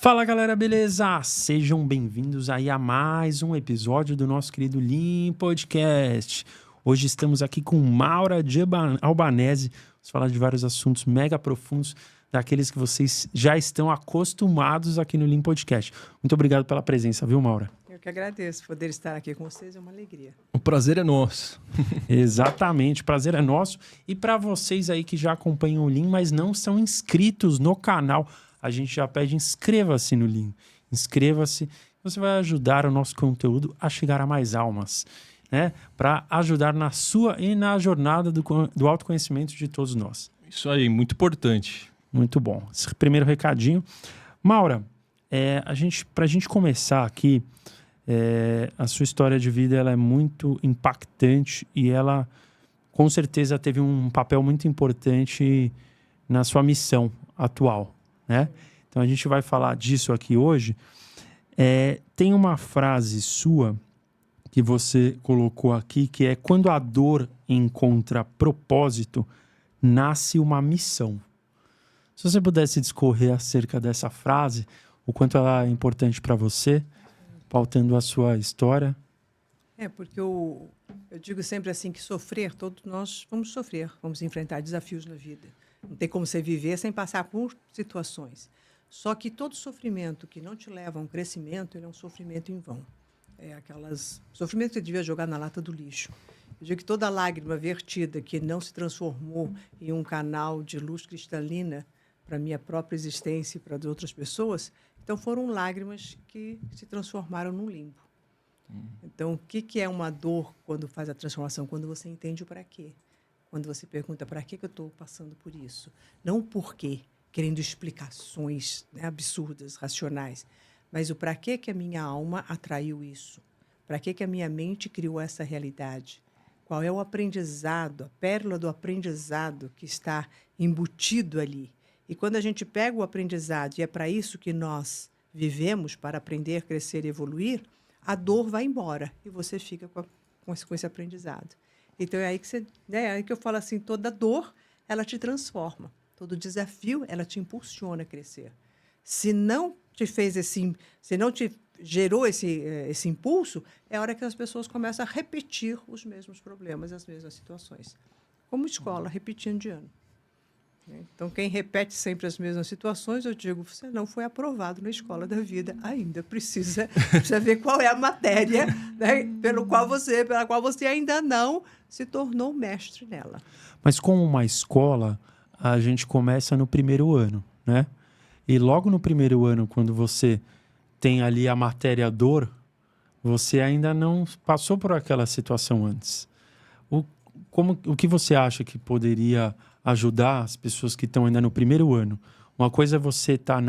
Fala galera, beleza? Sejam bem-vindos aí a mais um episódio do nosso querido Lean Podcast. Hoje estamos aqui com Maura de Albanese. Vamos falar de vários assuntos mega profundos, daqueles que vocês já estão acostumados aqui no Lean Podcast. Muito obrigado pela presença, viu, Maura? Eu que agradeço. Poder estar aqui com vocês é uma alegria. O prazer é nosso. Exatamente, o prazer é nosso. E para vocês aí que já acompanham o Lean, mas não são inscritos no canal, a gente já pede inscreva-se no Lean. Inscreva-se, você vai ajudar o nosso conteúdo a chegar a mais almas, né? Para ajudar na sua e na jornada do autoconhecimento de todos nós. Isso aí, muito importante. Muito bom. Esse primeiro recadinho. Maura, para a gente começar aqui, a sua história de vida ela é muito impactante e ela, com certeza, teve um papel muito importante na sua missão atual, né? Então, a gente vai falar disso aqui hoje. Tem uma frase sua que você colocou aqui, que é: quando a dor encontra propósito, nasce uma missão. Se você pudesse discorrer acerca dessa frase, o quanto ela é importante para você, pautando a sua história. Porque eu digo sempre assim que sofrer, todos nós vamos sofrer, vamos enfrentar desafios na vida. Não tem como você viver sem passar por situações. Só que todo sofrimento que não te leva a um crescimento, ele é um sofrimento em vão. Sofrimento que você devia jogar na lata do lixo. Eu digo que toda lágrima vertida que não se transformou em um canal de luz cristalina para a minha própria existência e para as outras pessoas, então foram lágrimas que se transformaram num limbo. Então, o que é uma dor quando faz a transformação? Quando você entende o para quê. Quando você pergunta para que eu estou passando por isso. Não o porquê, querendo explicações, né, absurdas, racionais, mas o para que a minha alma atraiu isso. Para que a minha mente criou essa realidade. Qual é o aprendizado, a pérola do aprendizado que está embutido ali. E quando a gente pega o aprendizado, e é para isso que nós vivemos, para aprender, crescer e evoluir, a dor vai embora e você fica com esse aprendizado. Então, é aí que eu falo assim, toda dor, ela te transforma. Todo desafio, ela te impulsiona a crescer. Se não te gerou esse impulso, é a hora que as pessoas começam a repetir os mesmos problemas, as mesmas situações. Como escola, repetindo de ano. Então, quem repete sempre as mesmas situações, eu digo, você não foi aprovado na escola da vida ainda. Precisa ver qual é a matéria, né, pela qual você ainda não se tornou mestre nela. Mas como uma escola, a gente começa no primeiro ano, né? E logo no primeiro ano, quando você tem ali a matéria dor, você ainda não passou por aquela situação antes. O que você acha que poderia ajudar as pessoas que estão ainda no primeiro ano? Uma coisa é você estar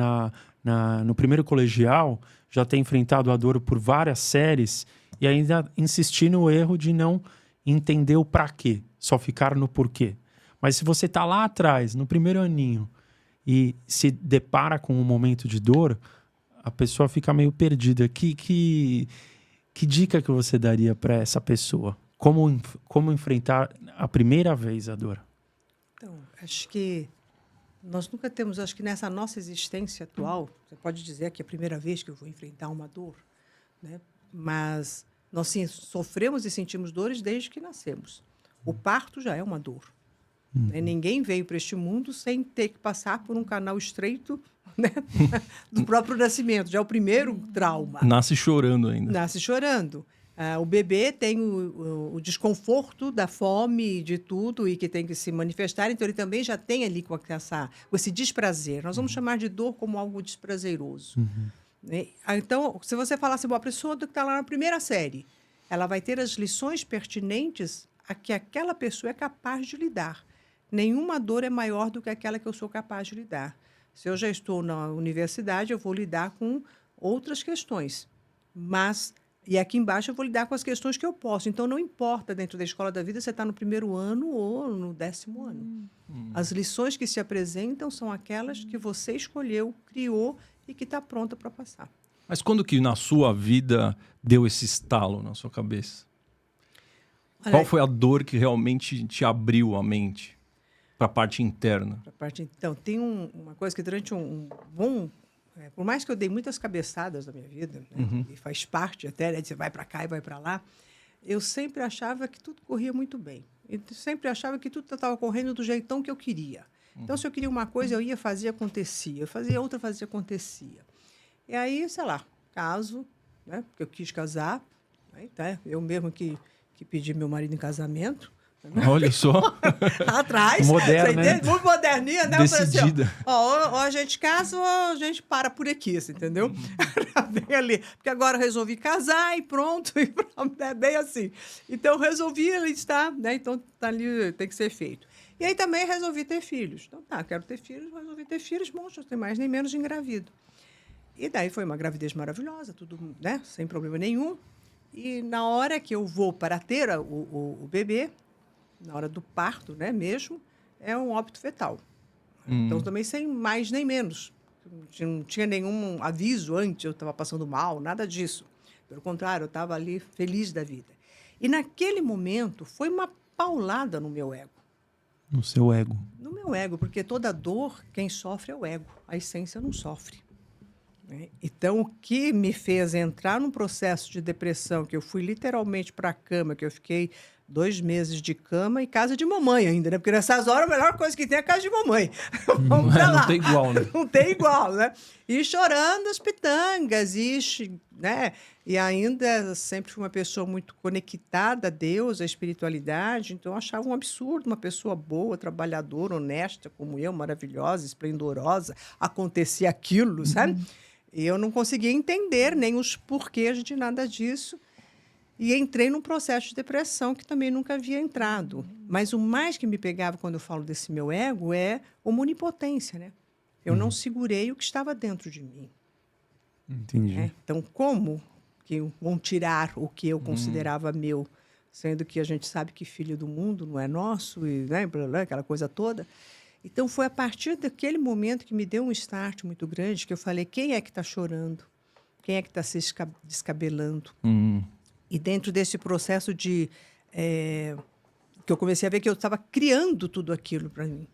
no primeiro colegial, já ter enfrentado a dor por várias séries e ainda insistir no erro de não entender o para quê, só ficar no porquê. Mas se você está lá atrás, no primeiro aninho, e se depara com um momento de dor, a pessoa fica meio perdida. Que dica que você daria para essa pessoa? Como enfrentar a primeira vez a dor? Então, acho que nós nunca temos, acho que nessa nossa existência atual, você pode dizer que é a primeira vez que eu vou enfrentar uma dor, né? Mas nós sim, sofremos e sentimos dores desde que nascemos. O parto já é uma dor. Né? Ninguém veio para este mundo sem ter que passar por um canal estreito, né, do próprio nascimento. Já é o primeiro trauma. Nasce chorando ainda. Nasce chorando. O bebê tem o desconforto da fome, de tudo, e que tem que se manifestar, então ele também já tem ali com esse desprazer. Nós vamos chamar de dor como algo desprazeroso. Né? Então, se você falar assim, a pessoa que está lá na primeira série, ela vai ter as lições pertinentes a que aquela pessoa é capaz de lidar. Nenhuma dor é maior do que aquela que eu sou capaz de lidar. Se eu já estou na universidade, eu vou lidar com outras questões, e aqui embaixo eu vou lidar com as questões que eu posso. Então, não importa dentro da escola da vida se você está no primeiro ano ou no 10º ano. As lições que se apresentam são aquelas que você escolheu, criou e que está pronta para passar. Mas quando que na sua vida deu esse estalo na sua cabeça? Olha, qual foi a dor que realmente te abriu a mente para a parte interna? Então, tem uma coisa que durante um bom Por mais que eu dei muitas cabeçadas na minha vida, né, e faz parte até, né, de você vai para cá e vai para lá, eu sempre achava que tudo corria muito bem. Eu sempre achava que tudo estava correndo do jeitão que eu queria. Então, se eu queria uma coisa, eu ia fazer, acontecia. Eu fazia outra, fazia, acontecia. E aí, sei lá, caso, né, porque eu quis casar, aí, tá, eu mesmo que pedi meu marido em casamento. Olha só. Atrás. Moderna, né? Muito moderninha, né? Decidida. Eu falei assim, ou a gente casa ou a gente para por aqui, você entendeu? Era bem ali. Porque agora eu resolvi casar e pronto. E pronto, é bem assim. Então, eu resolvi estar, né? Então, tá ali, tem que ser feito. E aí também resolvi ter filhos. Então, tá, quero ter filhos, resolvi ter filhos, bom, não tem mais nem menos de engravido. E daí foi uma gravidez maravilhosa, tudo, né? Sem problema nenhum. E na hora que eu vou para ter o bebê, na hora do parto, né, mesmo, é um óbito fetal. Então, também sem mais nem menos. Não tinha nenhum aviso antes, eu estava passando mal, nada disso. Pelo contrário, eu estava ali feliz da vida. E naquele momento, foi uma paulada no meu ego. No seu ego. No meu ego, porque toda dor, quem sofre é o ego. A essência não sofre. Né? Então, o que me fez entrar num processo de depressão, que eu fui literalmente para a cama, que eu fiquei 2 meses de cama e casa de mamãe ainda, né? Porque nessas horas a melhor coisa que tem é casa de mamãe. Vamos pra lá. Não tem igual, né? Não tem igual, né? E chorando as pitangas, né? E ainda sempre fui uma pessoa muito conectada a Deus, à espiritualidade, então eu achava um absurdo uma pessoa boa, trabalhadora, honesta, como eu, maravilhosa, esplendorosa, acontecer aquilo, sabe? E eu não conseguia entender nem os porquês de nada disso. E entrei num processo de depressão que também nunca havia entrado. Mas o mais que me pegava quando eu falo desse meu ego é uma onipotência, né? Eu não segurei o que estava dentro de mim. Entendi. Né? Então, como que vão tirar o que eu considerava meu, sendo que a gente sabe que filho do mundo não é nosso, e, né, blá, blá, aquela coisa toda. Então, foi a partir daquele momento que me deu um start muito grande, que eu falei, quem é que está chorando? Quem é que está se descabelando? E dentro desse processo de... que eu comecei a ver que eu estava criando tudo aquilo para mim.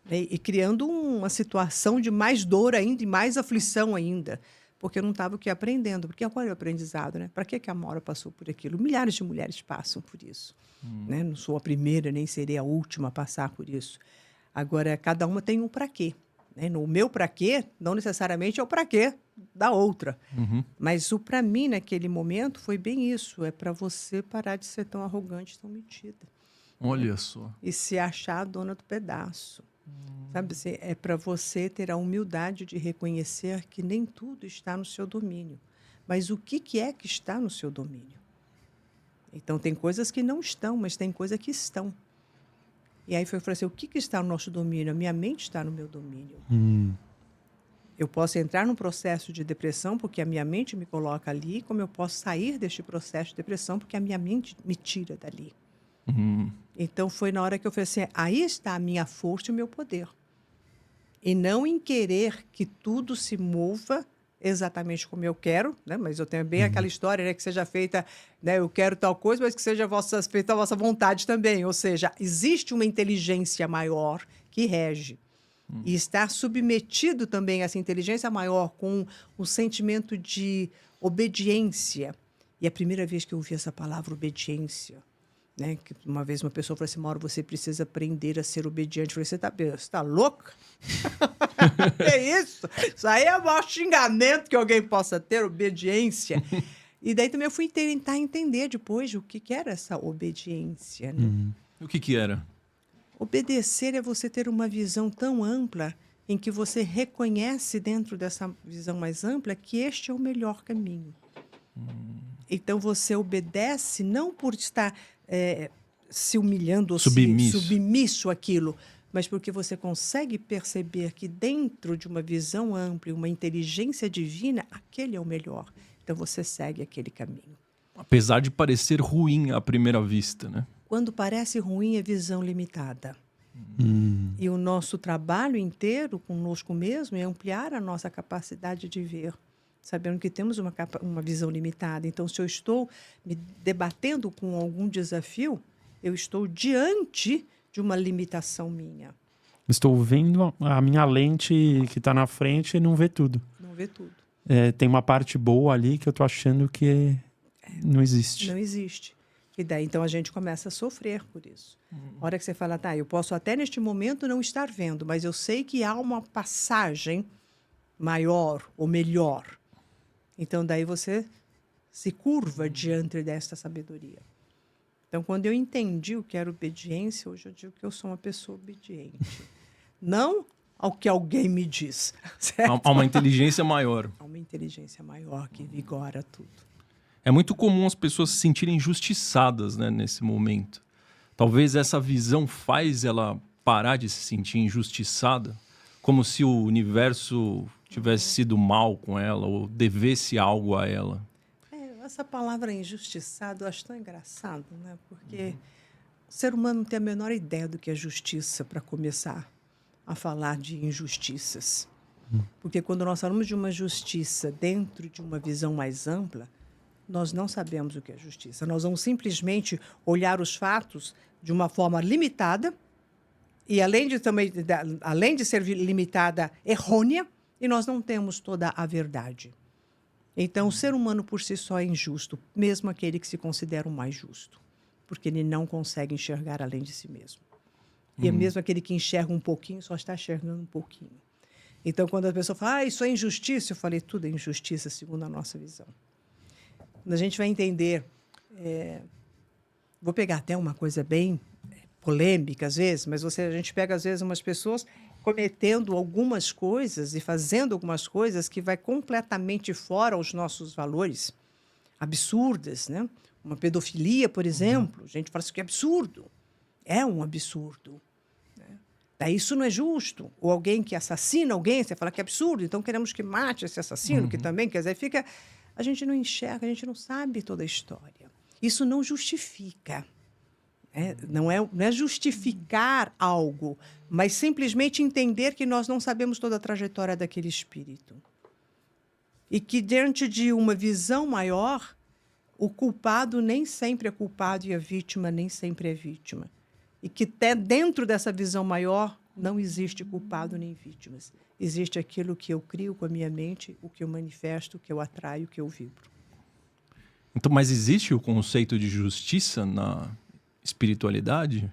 Né? E criando uma situação de mais dor ainda e mais aflição ainda. Porque eu não estava aprendendo. Porque qual é o aprendizado? Né? Para que a Amora passou por aquilo? Milhares de mulheres passam por isso. Né? Não sou a primeira, nem serei a última a passar por isso. Agora, cada uma tem um para quê. Né? No meu para quê, não necessariamente é o para quê da outra. Mas o para mim, naquele momento, foi bem isso. É para você parar de ser tão arrogante, tão metida. Olha só. E se achar a dona do pedaço. Sabe assim, é para você ter a humildade de reconhecer que nem tudo está no seu domínio. Mas o que é que está no seu domínio? Então, tem coisas que não estão, mas tem coisas que estão. E aí eu falei assim, o que está no nosso domínio? A minha mente está no meu domínio. Eu posso entrar num processo de depressão porque a minha mente me coloca ali, como eu posso sair deste processo de depressão porque a minha mente me tira dali. Então, foi na hora que eu falei assim, aí está a minha força e o meu poder. E não em querer que tudo se mova exatamente como eu quero, né? Mas eu tenho bem aquela história, né? Que seja feita, né? Eu quero tal coisa, mas que seja feita a vossa vontade também. Ou seja, existe uma inteligência maior que rege. E estar submetido também a essa inteligência maior com o sentimento de obediência. E a primeira vez que eu ouvi essa palavra, obediência, né? Que uma vez uma pessoa falou assim, Mauro, você precisa aprender a ser obediente. Eu falei, você tá louca? Que isso? Isso aí é o maior xingamento que alguém possa ter, obediência. E daí também eu fui tentar entender depois o que era essa obediência. Né? O que era? Obedecer é você ter uma visão tão ampla em que você reconhece dentro dessa visão mais ampla que este é o melhor caminho. Então, você obedece não por estar se humilhando ou submisso àquilo, mas porque você consegue perceber que dentro de uma visão ampla, uma inteligência divina, aquele é o melhor. Então, você segue aquele caminho. Apesar de parecer ruim à primeira vista, né? Quando parece ruim, é visão limitada. E o nosso trabalho inteiro conosco mesmo é ampliar a nossa capacidade de ver, sabendo que temos uma visão limitada. Então, se eu estou me debatendo com algum desafio, eu estou diante de uma limitação minha. Estou vendo a minha lente que está na frente e não vê tudo. Não ver tudo. Tem uma parte boa ali que eu tô achando que não existe. Não existe. E daí, então, a gente começa a sofrer por isso. A hora que você fala, tá, eu posso até neste momento não estar vendo, mas eu sei que há uma passagem maior ou melhor. Então, daí você se curva diante desta sabedoria. Então, quando eu entendi o que era obediência, hoje eu digo que eu sou uma pessoa obediente. Não ao que alguém me diz, certo? Há uma inteligência maior. Há uma inteligência maior que vigora tudo. É muito comum as pessoas se sentirem injustiçadas, né, nesse momento. Talvez essa visão faz ela parar de se sentir injustiçada, como se o universo tivesse sido mal com ela ou devesse algo a ela. Essa palavra injustiçado eu acho tão engraçado, né? Porque o ser humano não tem a menor ideia do que é justiça para começar a falar de injustiças. Porque quando nós falamos de uma justiça dentro de uma visão mais ampla, nós não sabemos o que é justiça. Nós vamos simplesmente olhar os fatos de uma forma limitada e, além de ser limitada, errônea, e nós não temos toda a verdade. Então, o ser humano por si só é injusto, mesmo aquele que se considera o mais justo, porque ele não consegue enxergar além de si mesmo. E é mesmo aquele que enxerga um pouquinho, só está enxergando um pouquinho. Então, quando a pessoa fala, isso é injustiça, eu falei, tudo é injustiça, segundo a nossa visão. Quando a gente vai entender, vou pegar até uma coisa bem polêmica, às vezes, mas a gente pega, às vezes, umas pessoas cometendo algumas coisas e fazendo algumas coisas que vai completamente fora os nossos valores, absurdas, né? Uma pedofilia, por exemplo, a gente fala assim, que é absurdo. É um absurdo. Né? Daí isso não é justo. Ou alguém que assassina alguém, você fala que é absurdo, então queremos que mate esse assassino, que também, quer dizer, fica... A gente não enxerga, a gente não sabe toda a história. Isso não justifica. Não é justificar algo, mas simplesmente entender que nós não sabemos toda a trajetória daquele espírito. E que, diante de uma visão maior, o culpado nem sempre é culpado e a vítima nem sempre é vítima. E que até dentro dessa visão maior não existe culpado nem vítimas. Existe aquilo que eu crio com a minha mente, o que eu manifesto, o que eu atraio, o que eu vibro. Então, mas existe o conceito de justiça na espiritualidade?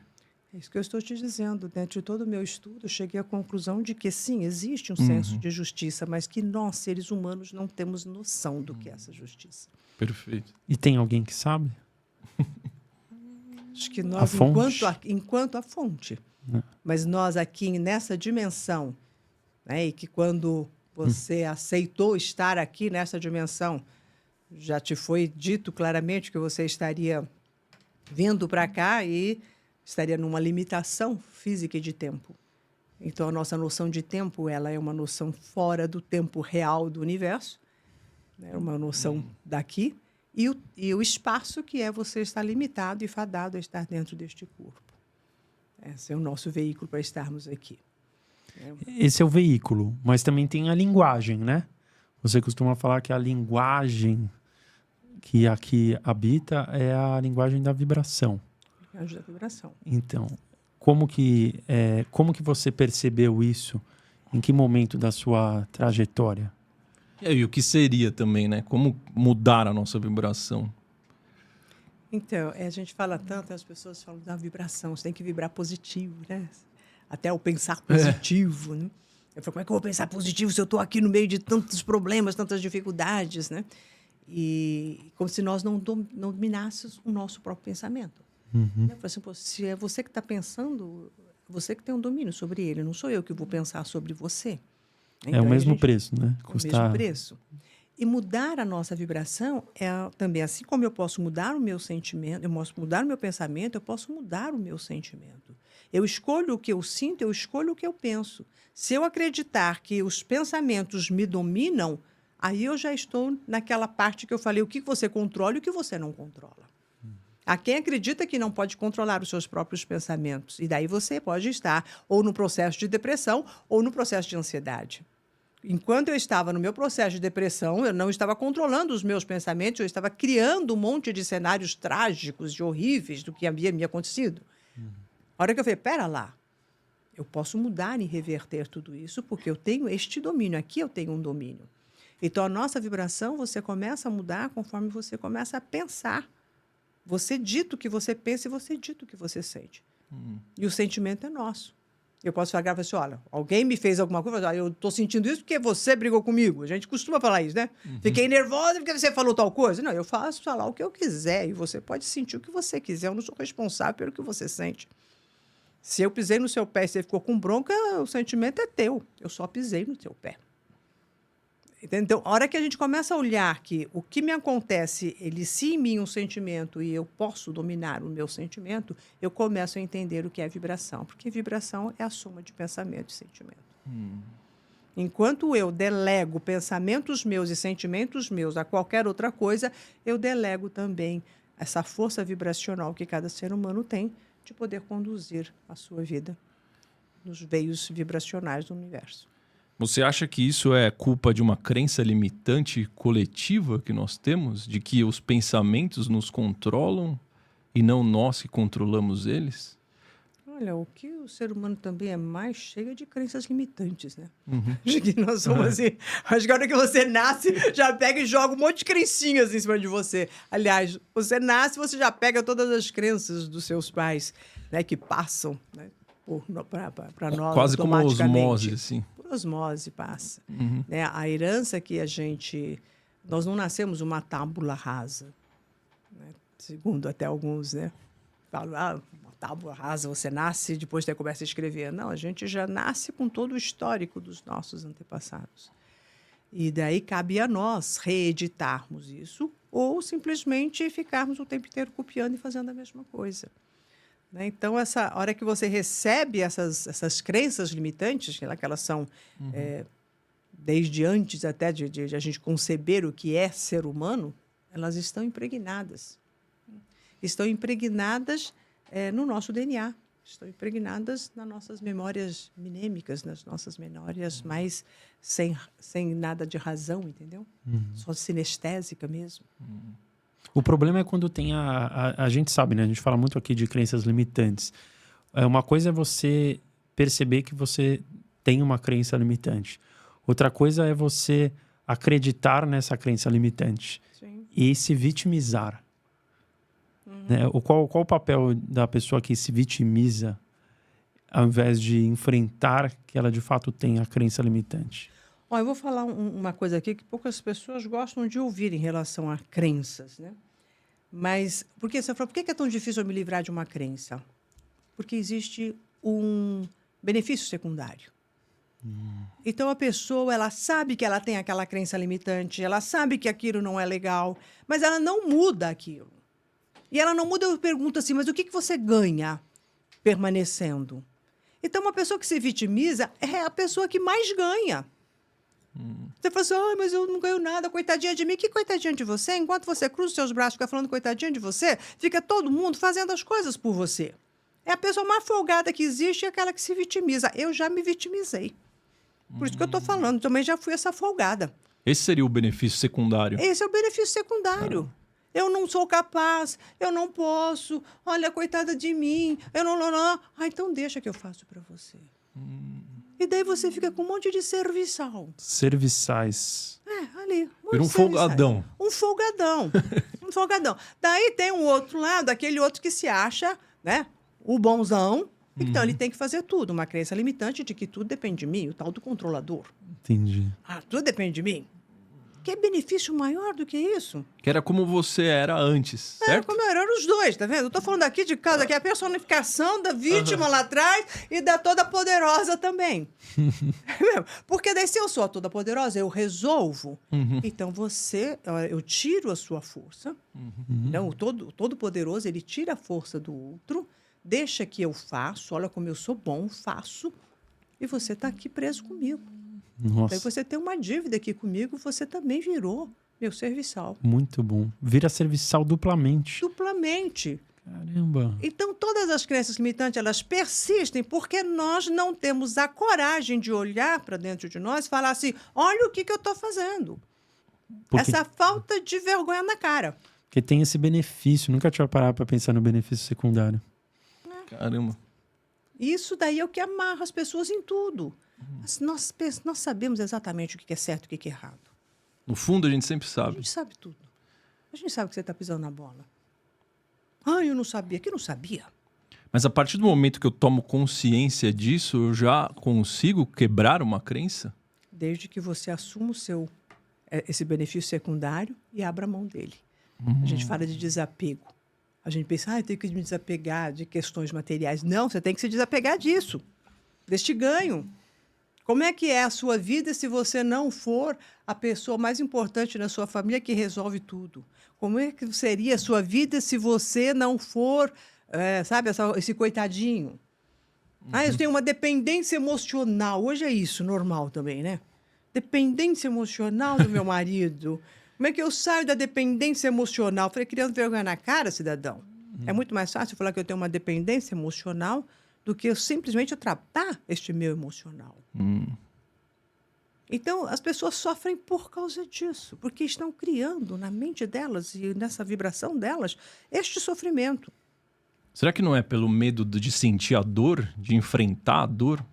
É isso que eu estou te dizendo. Dentro de todo o meu estudo, eu cheguei à conclusão de que, sim, existe um senso de justiça, mas que nós, seres humanos, não temos noção do que é essa justiça. Perfeito. E tem alguém que sabe? Acho que nós, enquanto a fonte. Mas nós aqui, nessa dimensão, né, e que quando você aceitou estar aqui nessa dimensão, já te foi dito claramente que você estaria vindo para cá e estaria numa limitação física e de tempo. Então, a nossa noção de tempo, ela é uma noção fora do tempo real do universo, né? Uma noção daqui, e o espaço que é você estar limitado e fadado a estar dentro deste corpo. Esse é o nosso veículo para estarmos aqui. Esse é o veículo, mas também tem a linguagem, né? Você costuma falar que a linguagem que aqui habita é a linguagem da vibração. Linguagem da vibração. Então, como que você percebeu isso? Em que momento da sua trajetória? E o que seria também, né? Como mudar a nossa vibração? Então, a gente fala tanto, as pessoas falam da vibração, você tem que vibrar positivo, né? Até o pensar positivo, né? Eu falo, como é que eu vou pensar positivo se eu estou aqui no meio de tantos problemas, tantas dificuldades, né? E como se nós não dominássemos o nosso próprio pensamento. Eu falo assim, pô, se é você que está pensando, você que tem um domínio sobre ele, não sou eu que vou pensar sobre você. Então, é o mesmo preço, né? É o mesmo preço. E mudar a nossa vibração é também, assim como eu posso mudar o meu sentimento, eu posso mudar o meu pensamento, eu posso mudar o meu sentimento. Eu escolho o que eu sinto, eu escolho o que eu penso. Se eu acreditar que os pensamentos me dominam, aí eu já estou naquela parte que eu falei, o que você controla e o que você não controla. Há quem acredita que não pode controlar os seus próprios pensamentos. E daí você pode estar ou no processo de depressão ou no processo de ansiedade. Enquanto eu estava no meu processo de depressão, eu não estava controlando os meus pensamentos, eu estava criando um monte de cenários trágicos e horríveis do que havia me acontecido. A hora que eu falei, pera lá, eu posso mudar e reverter tudo isso porque eu tenho este domínio, aqui eu tenho um domínio. Então, a nossa vibração, você começa a mudar conforme você começa a pensar. Você dita o que você pensa e você dita o que você sente. E o sentimento é nosso. Eu posso falar assim, olha, alguém me fez alguma coisa, eu estou sentindo isso porque você brigou comigo. A gente costuma falar isso, né? Fiquei nervosa porque você falou tal coisa. Não, eu faço falar o que eu quiser e você pode sentir o que você quiser. Eu não sou responsável pelo que você sente. Se eu pisei no seu pé e você ficou com bronca, o sentimento é teu. Eu só pisei no teu pé. Então, a hora que a gente começa a olhar que o que me acontece, ele sim em mim um sentimento e eu posso dominar o meu sentimento, eu começo a entender o que é vibração. Porque vibração é a soma de pensamento e sentimento. Enquanto eu delego pensamentos meus e sentimentos meus a qualquer outra coisa, eu delego também essa força vibracional que cada ser humano tem de poder conduzir a sua vida nos veios vibracionais do universo. Você acha que isso é culpa de uma crença limitante coletiva que nós temos? De que os pensamentos nos controlam e não nós que controlamos eles? Olha, o que o ser humano também é mais cheio de crenças limitantes, né? Acho que nós somos assim. Acho que a hora que você nasce, já pega e joga um monte de crencinhas em cima de você. Aliás, você nasce, você já pega todas as crenças dos seus pais, né? Que passam, né? Para nós Quase como automaticamente. osmose, assim. Por osmose passa. Né? A herança que a gente... Nós não nascemos uma tábula rasa, né? Segundo até alguns, né? Falam, uma tábua rasa, você nasce e depois você começa a escrever. Não, a gente já nasce com todo o histórico dos nossos antepassados. E daí cabe a nós reeditarmos isso ou simplesmente ficarmos o tempo inteiro copiando e fazendo a mesma coisa. Então, essa hora que você recebe essas crenças limitantes, que elas são, desde antes até de a gente conceber o que é ser humano, elas estão impregnadas. Estão impregnadas no nosso DNA, estão impregnadas nas nossas memórias mnêmicas, nas nossas memórias mais sem nada de razão, entendeu? Só sinestésica mesmo. O problema é quando tem a gente sabe, né? A gente fala muito aqui de crenças limitantes. Uma coisa é você perceber que você tem uma crença limitante. Outra coisa é você acreditar nessa crença limitante. Sim. E se vitimizar. Né? Qual o papel da pessoa que se vitimiza ao invés de enfrentar que ela de fato tem a crença limitante? Eu vou falar uma coisa aqui que poucas pessoas gostam de ouvir em relação a crenças, né? Mas, porque você fala, por que é tão difícil eu me livrar de uma crença? Porque existe um benefício secundário. Então, a pessoa, ela sabe que ela tem aquela crença limitante, ela sabe que aquilo não é legal, mas ela não muda aquilo. E ela não muda, eu pergunto assim, mas o que você ganha permanecendo? Então, uma pessoa que se vitimiza é a pessoa que mais ganha. Você fala assim, mas eu não ganho nada, coitadinha de mim. Que coitadinha de você? Enquanto você cruza os seus braços e fica falando coitadinha de você, fica todo mundo fazendo as coisas por você. É a pessoa mais folgada que existe, é aquela que se vitimiza. Eu já me vitimizei. Por isso que eu estou falando, também já fui essa folgada. Esse seria o benefício secundário. Esse é o benefício secundário. Eu não sou capaz, eu não posso, olha, coitada de mim, eu não. Então deixa que eu faço para você. E daí você fica com um monte de serviçal. Serviçais. Ali. Vira um folgadão. Um folgadão. Um folgadão. Daí tem um outro lado, aquele outro que se acha, né, o bonzão. Então, ele tem que fazer tudo. Uma crença limitante de que tudo depende de mim, o tal do controlador. Entendi. Tudo depende de mim. Que benefício maior do que isso? Que era como você era antes, certo? Como eram os dois, tá vendo? Eu tô falando aqui de casa, que é a personificação da vítima lá atrás e da toda-poderosa também. Porque daí, se eu sou a toda-poderosa, eu resolvo. Então, eu tiro a sua força. Então, o todo-poderoso, ele tira a força do outro, deixa que eu faço, olha como eu sou bom, faço, e você tá aqui preso comigo. Nossa. Aí você tem uma dívida aqui comigo, você também virou meu serviçal. Muito bom. Vira serviçal duplamente. Duplamente. Caramba. Então, todas as crenças limitantes, elas persistem porque nós não temos a coragem de olhar para dentro de nós e falar assim, olha o que eu estou fazendo. Porque... Essa falta de vergonha na cara. Porque tem esse benefício. Nunca tinha parado para pensar no benefício secundário. Caramba. Isso daí é o que amarra as pessoas em tudo. Nós sabemos exatamente o que é certo e o que é errado. No fundo, a gente sempre A sabe. gente sabe tudo. A gente sabe que você está pisando na bola. Ah, eu não sabia. Que não sabia? Mas a partir do momento que eu tomo consciência disso, eu já consigo quebrar uma crença? Desde que você assuma esse benefício secundário e abra mão dele. A gente fala de desapego. A gente pensa, eu tenho que me desapegar de questões materiais. Não, você tem que se desapegar disso, deste ganho. Como é que é a sua vida se você não for a pessoa mais importante na sua família que resolve tudo? Como é que seria a sua vida se você não for, sabe, esse coitadinho? Eu tenho uma dependência emocional. Hoje é isso, normal também, né? Dependência emocional do meu marido. Como é que eu saio da dependência emocional? Falei, criando vergonha na cara, cidadão. É muito mais fácil falar que eu tenho uma dependência emocional do que eu simplesmente tratar este meu emocional. Então, as pessoas sofrem por causa disso, porque estão criando na mente delas e nessa vibração delas este sofrimento. Será que não é pelo medo de sentir a dor, de enfrentar a dor?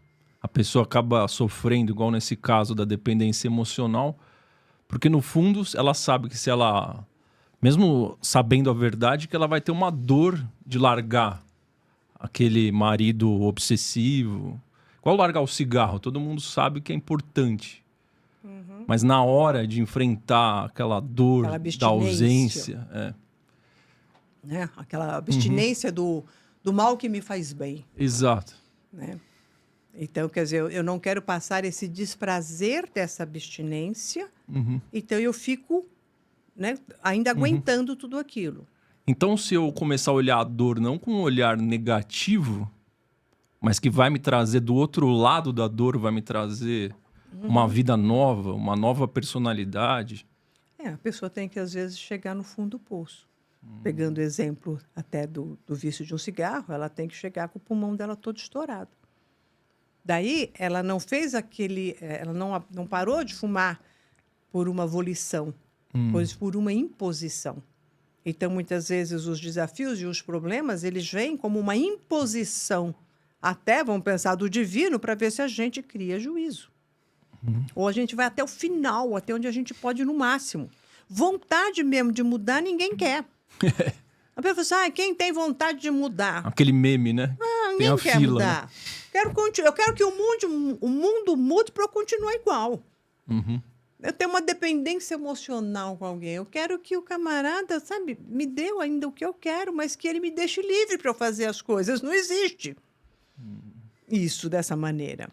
A pessoa acaba sofrendo, igual nesse caso da dependência emocional, porque no fundo ela sabe que se ela, mesmo sabendo a verdade, que ela vai ter uma dor de largar aquele marido obsessivo. Igual largar o cigarro, todo mundo sabe que é importante. Mas na hora de enfrentar aquela dor Aquela da abstinência. ausência... Né? Aquela abstinência do mal que me faz bem. Exato. Né? Então, quer dizer, eu não quero passar esse desprazer dessa abstinência, então eu fico, né, ainda aguentando tudo aquilo. Então, se eu começar a olhar a dor não com um olhar negativo, mas que vai me trazer do outro lado da dor, vai me trazer uma vida nova, uma nova personalidade. A pessoa tem que, às vezes, chegar no fundo do poço. Pegando o exemplo até do vício de um cigarro, ela tem que chegar com o pulmão dela todo estourado. Daí, ela não fez ela não parou de fumar por uma volição, pois por uma imposição. Então, muitas vezes, os desafios e os problemas, eles vêm como uma imposição. Até, vamos pensar, do divino, para ver se a gente cria juízo. Ou a gente vai até o final, até onde a gente pode ir no máximo. Vontade mesmo de mudar, ninguém quer. A pessoa fala assim, quem tem vontade de mudar? Aquele meme, né? Tem Ninguém a quer fila, mudar. né? Eu quero que o mundo mude para eu continuar igual. Eu tenho uma dependência emocional com alguém. Eu quero que o camarada, sabe, me dê ainda o que eu quero, mas que ele me deixe livre para eu fazer as coisas. Não existe isso dessa maneira.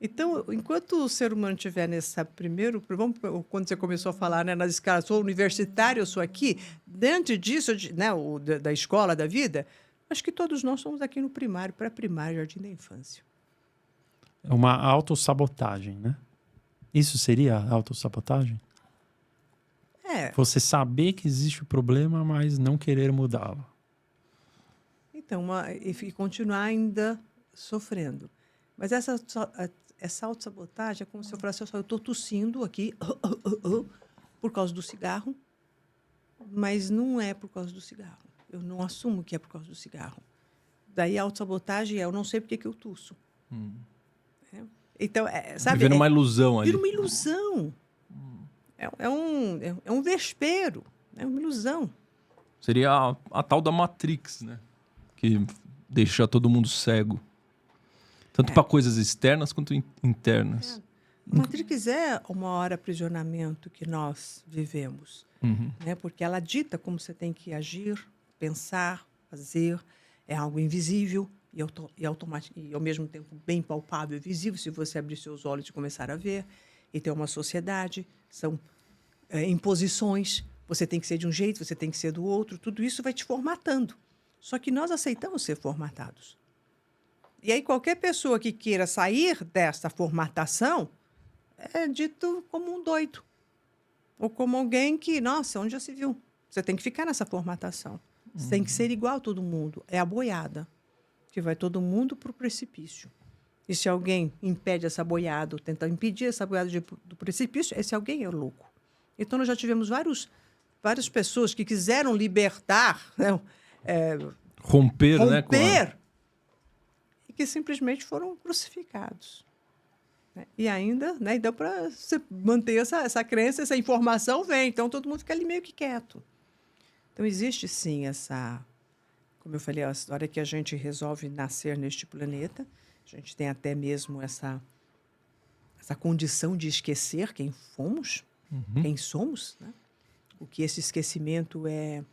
Então, enquanto o ser humano estiver nessa quando você começou a falar, né, nas escalas, sou universitário, eu sou aqui, dentro disso, né, da escola, da vida, acho que todos nós somos aqui no primário, pré-primário, jardim da infância. É uma autossabotagem, né? Isso seria autossabotagem? Você saber que existe o problema, mas não querer mudá-lo. Então, e continuar ainda sofrendo. Mas essa autossabotagem é como se eu falasse, eu estou tossindo aqui por causa do cigarro, mas não é por causa do cigarro. Eu não assumo que é por causa do cigarro. Daí a autossabotagem eu não sei por que eu tusso. Então, sabe... Vivendo uma ilusão ali. Vira uma ilusão. É um vespeiro, é uma ilusão. Seria a tal da Matrix, né? Que deixa todo mundo cego. Tanto para coisas externas quanto internas. Matrix é o maior aprisionamento que nós vivemos. Né? Porque ela dita como você tem que agir, pensar, fazer. É algo invisível e automático, e ao mesmo tempo bem palpável e visível, se você abrir seus olhos e começar a ver. Então, é uma sociedade, são imposições. Você tem que ser de um jeito, você tem que ser do outro. Tudo isso vai te formatando. Só que nós aceitamos ser formatados. E aí, qualquer pessoa que queira sair dessa formatação é dito como um doido. Ou como alguém que, nossa, onde já se viu? Você tem que ficar nessa formatação. Você tem que ser igual a todo mundo. É a boiada, que vai todo mundo para o precipício. E se alguém impede essa boiada, ou tenta impedir essa boiada do precipício, esse alguém é louco. Então, nós já tivemos várias pessoas que quiseram libertar, né? Romper, né? Romper, e que simplesmente foram crucificados. né? E ainda, né, então, para você manter essa crença, essa informação vem. Então, todo mundo fica ali meio que quieto. Então, existe sim como eu falei, a história que a gente resolve nascer neste planeta. A gente tem até mesmo essa condição de esquecer quem fomos, quem somos, né? O que esse esquecimento é,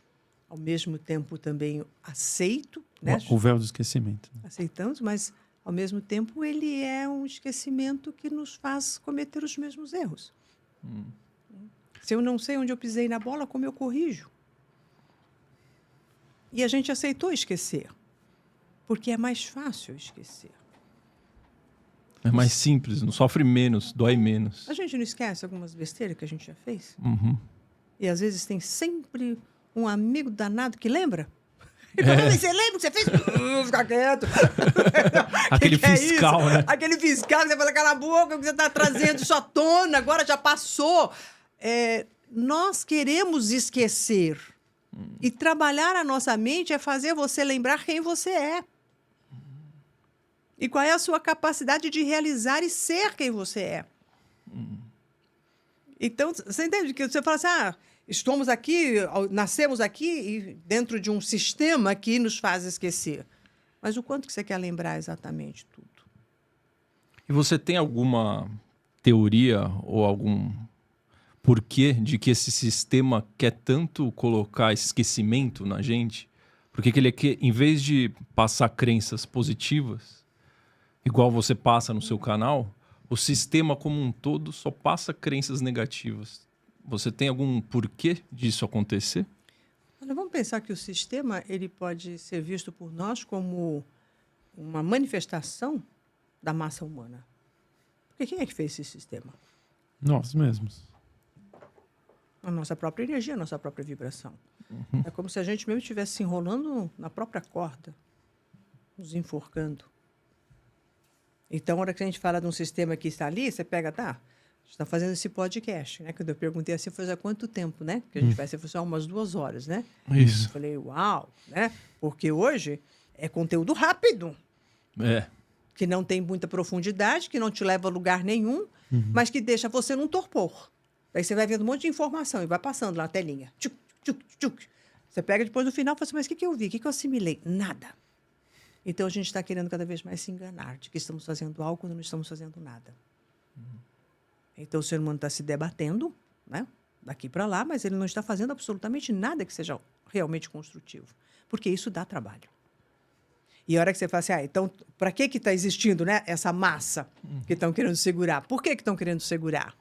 ao mesmo tempo, também aceito, né? O véu do esquecimento. Aceitamos, mas, ao mesmo tempo, ele é um esquecimento que nos faz cometer os mesmos erros. Se eu não sei onde eu pisei na bola, como eu corrijo? E a gente aceitou esquecer, porque é mais fácil esquecer. É mais simples, não sofre menos, dói menos. A gente não esquece algumas besteiras que a gente já fez? Uhum. E, às vezes, tem sempre um amigo danado que lembra. Ele fala, você lembra que você fez? Fica quieto. Aquele que fiscal, é isso? né? Aquele fiscal que você fala, cala a boca, o que você está trazendo isso à tona, agora já passou. Nós queremos esquecer. E trabalhar a nossa mente é fazer você lembrar quem você é. E qual é a sua capacidade de realizar e ser quem você é. Então, você entende que você fala assim, estamos aqui, nascemos aqui e dentro de um sistema que nos faz esquecer. Mas o quanto que você quer lembrar exatamente tudo? E você tem alguma teoria ou algum porquê de que esse sistema quer tanto colocar esquecimento na gente? Porque que ele quer, em vez de passar crenças positivas, igual você passa no seu canal, o sistema como um todo só passa crenças negativas. Você tem algum porquê disso acontecer? Olha, vamos pensar que o sistema ele pode ser visto por nós como uma manifestação da massa humana. Porque quem é que fez esse sistema? Nós mesmos. A nossa própria energia, a nossa própria vibração. É como se a gente mesmo estivesse se enrolando na própria corda, nos enforcando. Então, a hora que a gente fala de um sistema que está ali, você pega, a gente está fazendo esse podcast, né? Quando eu perguntei assim, foi há quanto tempo, né? Que a gente vai ser só umas 2 horas, né? Isso. Eu falei, uau, né? Porque hoje é conteúdo rápido, que não tem muita profundidade, que não te leva a lugar nenhum, mas que deixa você num torpor. Daí você vai vendo um monte de informação e vai passando lá na telinha. Tchuc, tchuc, tchuc. Você pega depois no final e fala assim, mas o que eu vi? O que eu assimilei? Nada. Então, a gente está querendo cada vez mais se enganar de que estamos fazendo algo quando não estamos fazendo nada. Então, o ser humano está se debatendo, né? Daqui para lá, mas ele não está fazendo absolutamente nada que seja realmente construtivo. Porque isso dá trabalho. E a hora que você fala assim, então, para que está existindo, né, essa massa que estão querendo segurar? Por que estão querendo segurar?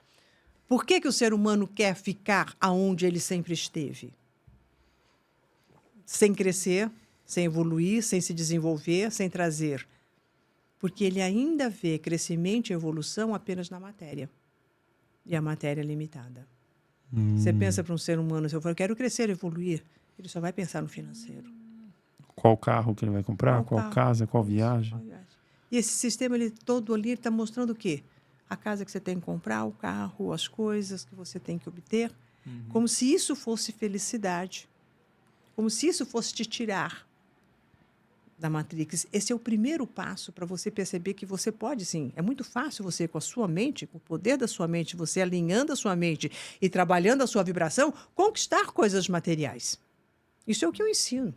Por que o ser humano quer ficar aonde ele sempre esteve? Sem crescer, sem evoluir, sem se desenvolver, sem trazer. Porque ele ainda vê crescimento e evolução apenas na matéria. E a matéria é limitada. Você pensa para um ser humano, se eu for, quero crescer, evoluir, ele só vai pensar no financeiro. Qual carro que ele vai comprar, qual casa, qual viagem. E esse sistema ele todo ali está mostrando o quê? A casa que você tem que comprar, o carro, as coisas que você tem que obter. Como se isso fosse felicidade. Como se isso fosse te tirar da Matrix. Esse é o primeiro passo para você perceber que você pode, sim. É muito fácil você, com a sua mente, com o poder da sua mente, você alinhando a sua mente e trabalhando a sua vibração, conquistar coisas materiais. Isso é o que eu ensino.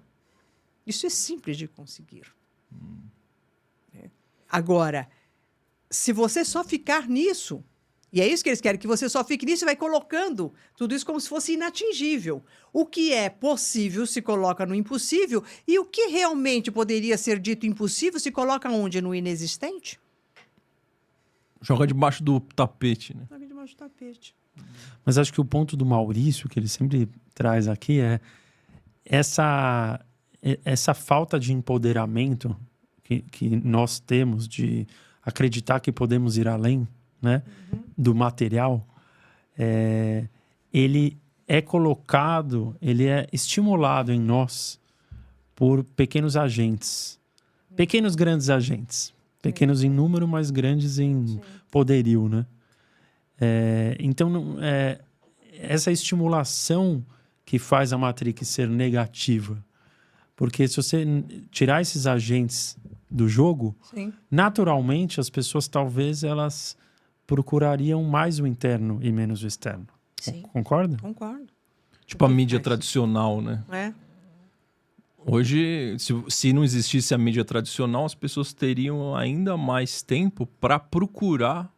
Isso é simples de conseguir. Agora, se você só ficar nisso, e é isso que eles querem, que você só fique nisso e vai colocando tudo isso como se fosse inatingível. O que é possível se coloca no impossível e o que realmente poderia ser dito impossível se coloca onde? No inexistente? Joga debaixo do tapete, né? Joga debaixo do tapete. Mas acho que o ponto do Maurício, que ele sempre traz aqui, é essa falta de empoderamento que nós temos de acreditar que podemos ir além, né, do material, ele é colocado, ele é estimulado em nós por pequenos agentes. Pequenos, grandes agentes. Pequenos em número, mas grandes em poderio, né? Então, essa estimulação que faz a Matrix ser negativa. Porque se você tirar esses agentes do jogo, naturalmente as pessoas talvez elas procurariam mais o interno e menos o externo. Sim. Concorda? Concordo. Tipo a O que mídia faz? tradicional, né? É. Hoje, se não existisse a mídia tradicional, as pessoas teriam ainda mais tempo para procurar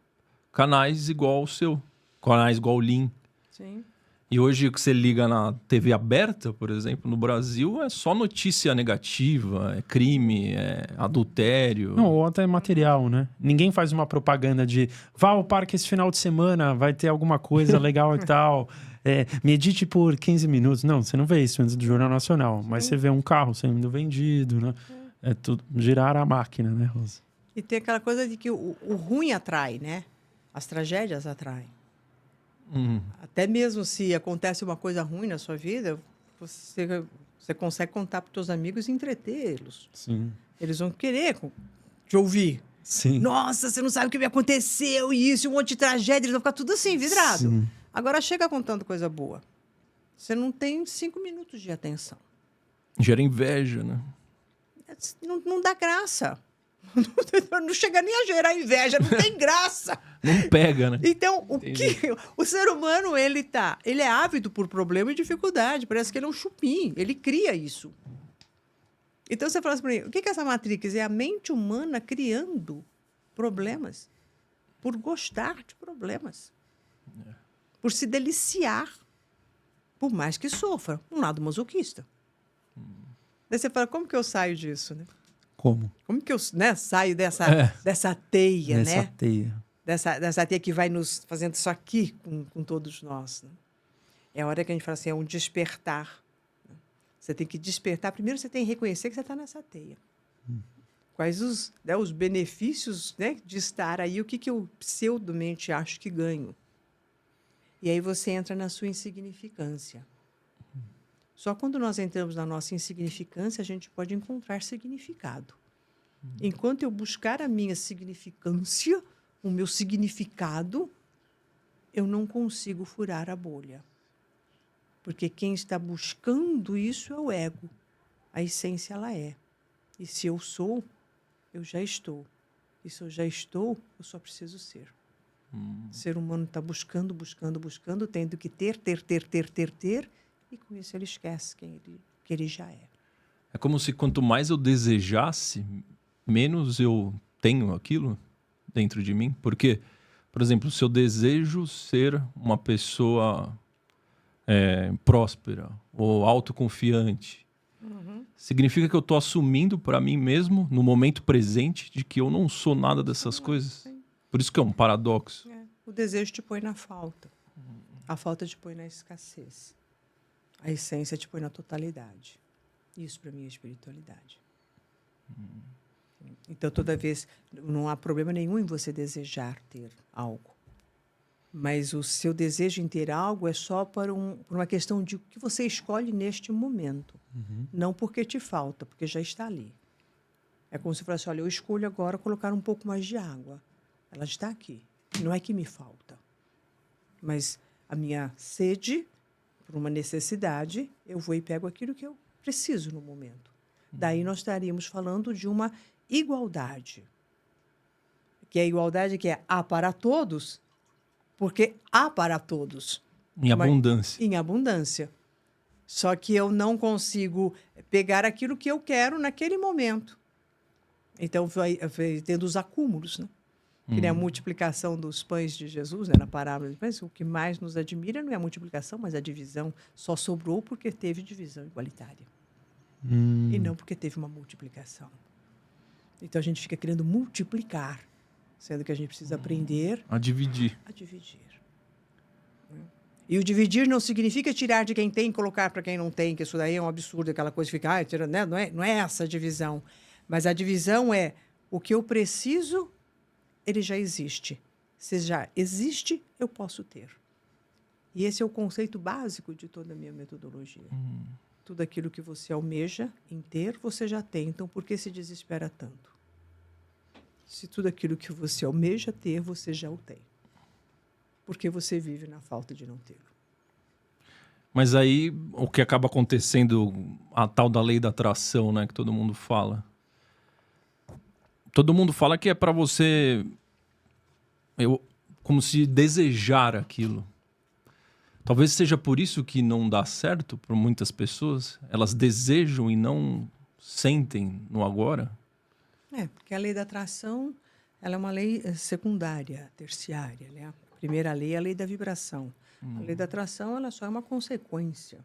canais igual o seu, canais igual o Lean. Sim. E hoje que você liga na TV aberta, por exemplo, no Brasil, é só notícia negativa, é crime, é adultério. Não, ou até material, né? Ninguém faz uma propaganda de vá ao parque esse final de semana, vai ter alguma coisa legal e tal. Medite por 15 minutos. Não, você não vê isso antes do Jornal Nacional. Mas você vê um carro sendo vendido, né? É tudo girar a máquina, né, Rosa? E tem aquela coisa de que o ruim atrai, né? As tragédias atraem. Até mesmo se acontece uma coisa ruim na sua vida, você consegue contar para os seus amigos e entretê-los. Sim. Eles vão querer te ouvir. Sim. Nossa, você não sabe o que me aconteceu, e isso, um monte de tragédia, eles vão ficar tudo assim, vidrado. Sim. Agora chega contando coisa boa. Você não tem 5 minutos de atenção. Gera inveja, né? Não dá graça. Não chega nem a gerar inveja, não tem graça. Não pega, né? Então, o ser humano, ele é ávido por problema e dificuldade. Parece que ele é um chupim, ele cria isso. Então, você fala assim para mim, o que é essa Matrix? É a mente humana criando problemas, por gostar de problemas, por se deliciar, por mais que sofra. Um lado masoquista. Daí você fala, como que eu saio disso, né? Como? Como que eu, né, saio dessa teia, Nessa né? teia. Dessa teia que vai nos fazendo isso aqui com todos nós. Né? É a hora que a gente fala assim, é um despertar. Né? Você tem que despertar. Primeiro você tem que reconhecer que você está nessa teia. Quais os benefícios, né, de estar aí, o que eu pseudomente acho que ganho. E aí você entra na sua insignificância. Só quando nós entramos na nossa insignificância, a gente pode encontrar significado. Enquanto eu buscar a minha significância, o meu significado, eu não consigo furar a bolha. Porque quem está buscando isso é o ego. A essência, ela é. E se eu sou, eu já estou. E se eu já estou, eu só preciso ser. O ser humano está buscando, tendo que ter, e com isso ele esquece que ele já é. É como se quanto mais eu desejasse, menos eu tenho aquilo dentro de mim. Porque, por exemplo, se eu desejo ser uma pessoa próspera ou autoconfiante, significa que eu estou assumindo para mim mesmo, no momento presente, de que eu não sou nada dessas coisas. Sim. Por isso que é um paradoxo. O desejo te põe na falta. A falta te põe na escassez. A essência te põe na totalidade. Isso, para mim, é espiritualidade. Então, toda vez... Não há problema nenhum em você desejar ter algo. Mas o seu desejo em ter algo é só por uma questão de o que você escolhe neste momento. Não porque te falta, porque já está ali. É como se fosse, olha, eu escolho agora colocar um pouco mais de água. Ela está aqui. Não é que me falta. Mas a minha sede, por uma necessidade, eu vou e pego aquilo que eu preciso no momento. Daí nós estaríamos falando de uma igualdade. Que é a igualdade que é há para todos, porque há para todos. Em abundância. Em abundância. Só que eu não consigo pegar aquilo que eu quero naquele momento. Então, vai tendo os acúmulos, né? Que nem a multiplicação dos pães de Jesus, né? Na parábola dos pães, o que mais nos admira não é a multiplicação, mas a divisão. Só sobrou porque teve divisão igualitária. E não porque teve uma multiplicação. Então, a gente fica querendo multiplicar, sendo que a gente precisa aprender A dividir. a dividir. E o dividir não significa tirar de quem tem e colocar para quem não tem, que isso daí é um absurdo, aquela coisa de ficar, né? Não é essa a divisão. Mas a divisão é o que eu preciso, ele já existe. Se já existe, eu posso ter. E esse é o conceito básico de toda a minha metodologia. Tudo aquilo que você almeja em ter, você já tem. Então, por que se desespera tanto? Se tudo aquilo que você almeja ter, você já o tem. Porque você vive na falta de não tê-lo. Mas aí, o que acaba acontecendo, a tal da lei da atração, né, que todo mundo fala. Todo mundo fala que é para você... como se desejar aquilo. Talvez seja por isso que não dá certo para muitas pessoas. Elas desejam e não sentem no agora. Porque a lei da atração, ela é uma lei secundária, terciária, né? A primeira lei é a lei da vibração. A lei da atração, ela só é uma consequência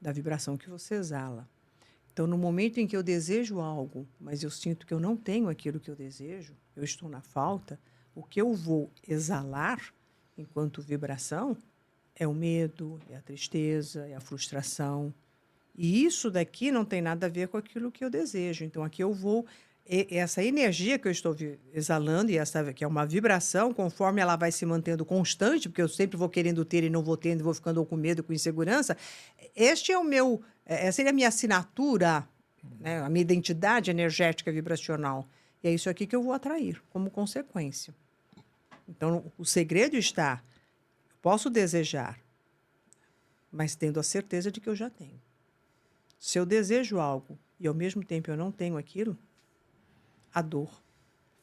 da vibração que você exala. Então, no momento em que eu desejo algo, mas eu sinto que eu não tenho aquilo que eu desejo, eu estou na falta, o que eu vou exalar enquanto vibração é o medo, é a tristeza, é a frustração. E isso daqui não tem nada a ver com aquilo que eu desejo. Então, aqui eu vou... Essa energia que eu estou exalando, e essa que é uma vibração, conforme ela vai se mantendo constante, porque eu sempre vou querendo ter e não vou tendo, e vou ficando com medo, com insegurança, este é o meu... Essa é a minha assinatura, né? A minha identidade energética vibracional. E é isso aqui que eu vou atrair, como consequência. Então, o segredo está... Posso desejar, mas tendo a certeza de que eu já tenho. Se eu desejo algo e, ao mesmo tempo, eu não tenho aquilo, a dor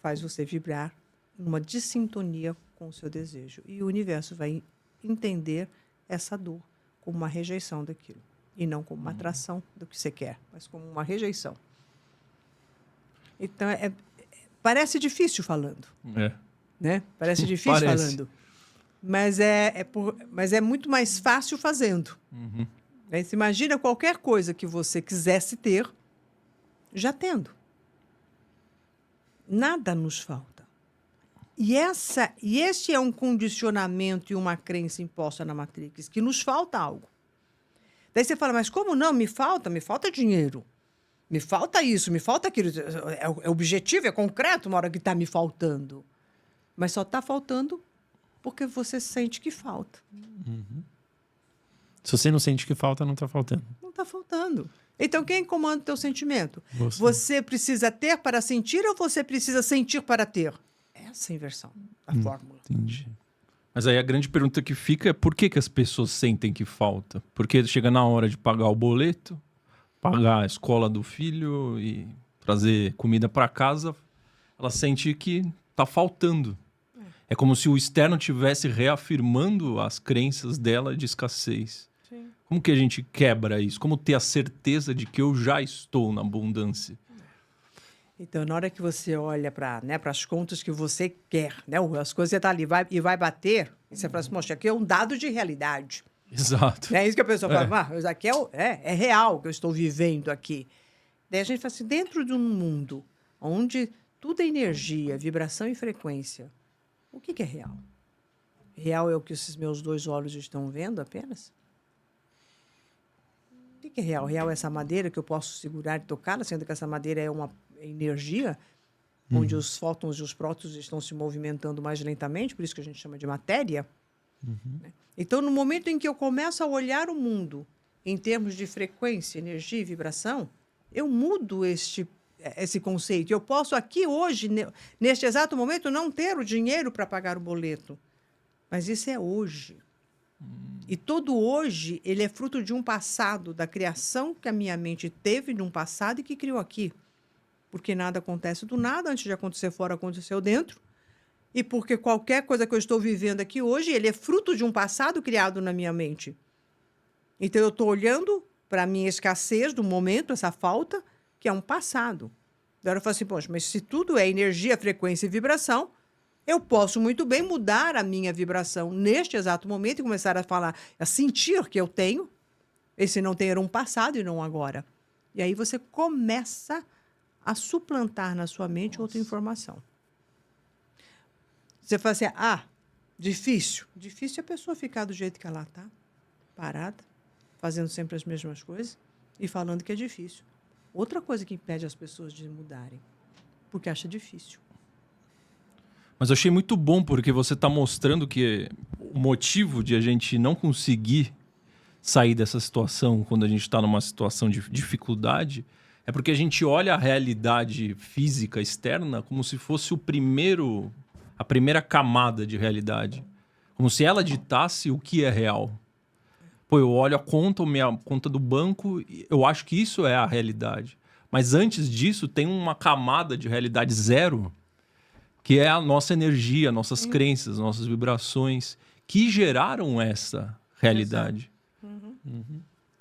faz você vibrar numa dissintonia com o seu desejo. E o universo vai entender essa dor como uma rejeição daquilo. E não como uma atração do que você quer, mas como uma rejeição. Então, parece difícil falando. Né? Parece difícil falando. Mas é muito mais fácil fazendo. Você imagina qualquer coisa que você quisesse ter, já tendo. Nada nos falta. E este é um condicionamento e uma crença imposta na Matrix, que nos falta algo. Daí você fala, mas como não? Me falta dinheiro. Me falta isso, me falta aquilo. É objetivo, é concreto uma hora que está me faltando. Mas só está faltando porque você sente que falta. Se você não sente que falta, não está faltando. Não está faltando. Então, quem comanda o teu sentimento? Você precisa ter para sentir ou você precisa sentir para ter? Essa é a inversão da fórmula. Entendi. Mas aí a grande pergunta que fica é por que as pessoas sentem que falta? Porque chega na hora de pagar o boleto, pagar a escola do filho e trazer comida para casa, ela sente que está faltando. É como se o externo estivesse reafirmando as crenças dela de escassez. Sim. Como que a gente quebra isso? Como ter a certeza de que eu já estou na abundância? Então, na hora que você olha para as contas que você quer, né? As coisas você está ali vai bater, e você fala assim, poxa, aqui é um dado de realidade. Exato. É isso que a pessoa fala, isso aqui é real que eu estou vivendo aqui. Daí a gente fala assim, dentro de um mundo onde tudo é energia, vibração e frequência, o que é real? Real é o que esses meus 2 olhos estão vendo apenas? O que é real? Real é essa madeira que eu posso segurar e tocá-la, sendo que essa madeira é uma energia, onde os fótons e os prótons estão se movimentando mais lentamente, por isso que a gente chama de matéria. Né? Então, no momento em que eu começo a olhar o mundo em termos de frequência, energia e vibração, eu mudo esse conceito. Eu posso aqui hoje, neste exato momento, não ter o dinheiro para pagar o boleto. Mas isso é hoje. E todo hoje, ele é fruto de um passado, da criação que a minha mente teve de um passado e que criou aqui. Porque nada acontece do nada, antes de acontecer fora, aconteceu dentro. E porque qualquer coisa que eu estou vivendo aqui hoje, ele é fruto de um passado criado na minha mente. Então, eu estou olhando para a minha escassez do momento, essa falta, que é um passado. Agora eu falo assim, poxa, mas se tudo é energia, frequência e vibração, eu posso muito bem mudar a minha vibração neste exato momento e começar a falar, a sentir que eu tenho. Esse não ter era um passado e não agora. E aí você começa a suplantar na sua mente outra informação. Você fala assim, difícil. Difícil é a pessoa ficar do jeito que ela está, parada, fazendo sempre as mesmas coisas e falando que é difícil. Outra coisa que impede as pessoas de mudarem, porque acha difícil. Mas eu achei muito bom, porque você está mostrando que o motivo de a gente não conseguir sair dessa situação quando a gente está numa situação de dificuldade é porque a gente olha a realidade física externa como se fosse a primeira camada de realidade. Como se ela ditasse o que é real. Pô, eu olho a minha conta do banco, eu acho que isso é a realidade. Mas antes disso, tem uma camada de realidade zero Que é a nossa energia, nossas crenças, nossas vibrações, que geraram essa realidade.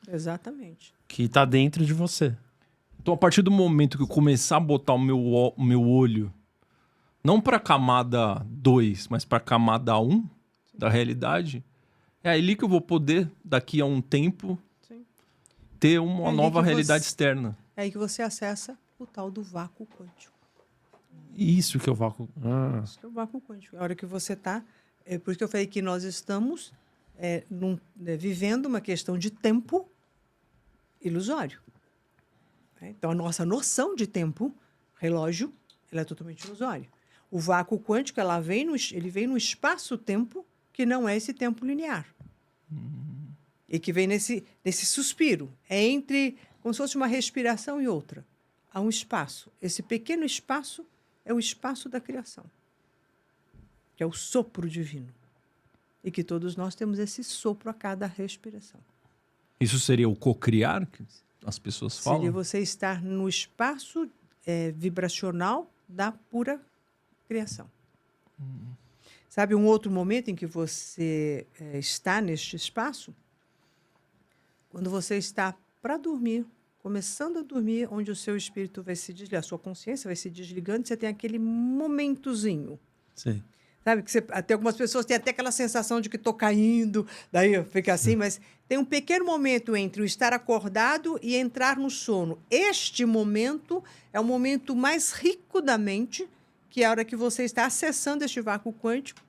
Exatamente. Que está dentro de você. Então, a partir do momento que eu começar a botar o meu olho, não para a camada 2, mas para a camada 1 da realidade, é ali que eu vou poder, daqui a um tempo, Sim. ter uma ali nova que realidade você- externa. É aí que você acessa o tal do vácuo quântico. Isso que eu vácuo. Ah, Isso que é o vácuo quântico. A hora que você está... É por isso que eu falei que nós estamos vivendo uma questão de tempo ilusório. Né? Então, a nossa noção de tempo, relógio, ela é totalmente ilusória. O vácuo quântico, ele vem no espaço-tempo que não é esse tempo linear. E que vem nesse suspiro. É entre, como se fosse uma respiração e outra. Há um espaço. Esse pequeno espaço é o espaço da criação, que é o sopro divino. E que todos nós temos esse sopro a cada respiração. Isso seria o cocriar que as pessoas falam? Seria você estar no espaço vibracional da pura criação. Sabe um outro momento em que você está neste espaço? Quando você está para dormir, começando a dormir, onde o seu espírito vai se desligar, a sua consciência vai se desligando, você tem aquele momentozinho. sei. Sabe, que até algumas pessoas têm até aquela sensação de que estou caindo, daí fica assim, mas tem um pequeno momento entre o estar acordado e entrar no sono. Este momento é o momento mais rico da mente, que é a hora que você está acessando este vácuo quântico,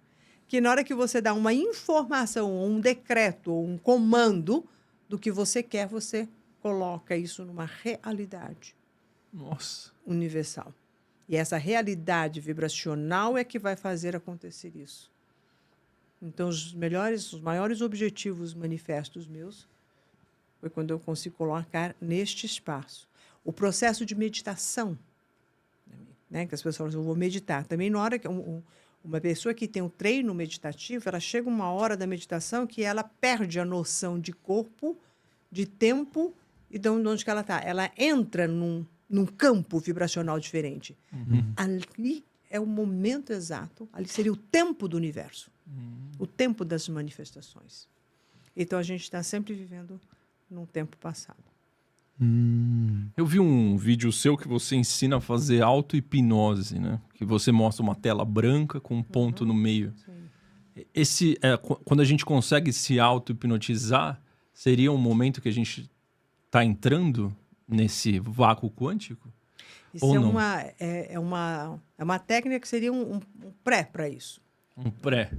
que na hora que você dá uma informação, ou um decreto, ou um comando do que você quer, você coloca isso numa realidade Nossa. universal. E essa realidade vibracional é que vai fazer acontecer isso. Então, os maiores objetivos manifestos meus foi quando eu consigo colocar neste espaço. O processo de meditação, né, que as pessoas falam, eu vou meditar. Também na hora que uma pessoa que tem um treino meditativo, ela chega uma hora da meditação que ela perde a noção de corpo, de tempo e de onde que ela está. Ela entra num campo vibracional diferente. Ali é o momento exato, ali seria o tempo do universo, o tempo das manifestações. Então, a gente está sempre vivendo num tempo passado. Eu vi um vídeo seu que você ensina a fazer auto-hipnose, né? Que você mostra uma tela branca com um ponto no meio. Sim. Quando a gente consegue se auto-hipnotizar, seria um momento que a gente está entrando nesse vácuo quântico? Isso Ou é não? uma técnica que seria um pré para isso. Um pré.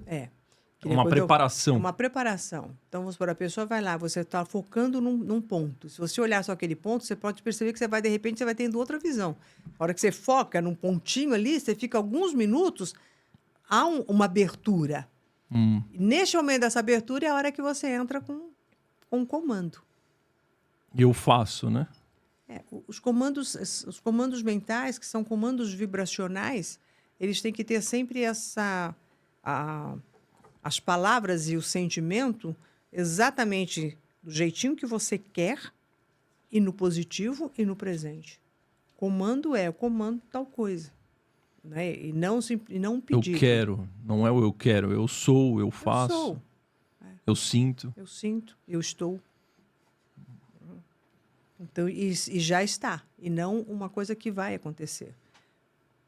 Que Uma quando preparação. É uma preparação. Então, vamos supor, a pessoa vai lá, você está focando num ponto. Se você olhar só aquele ponto, você pode perceber que de repente, você vai tendo outra visão. A hora que você foca num pontinho ali, você fica alguns minutos, há uma abertura. E neste momento dessa abertura é a hora que você entra com um comando. Eu faço, né? Os comandos mentais, que são comandos vibracionais, eles têm que ter sempre as palavras e o sentimento exatamente do jeitinho que você quer, e no positivo e no presente. Comando é o comando tal coisa. Né? E não um pedido. Eu quero. Não é o eu quero. Eu sou, eu faço. Eu sou. Eu sinto. Eu sinto, eu estou. Então, e já está. E não uma coisa que vai acontecer.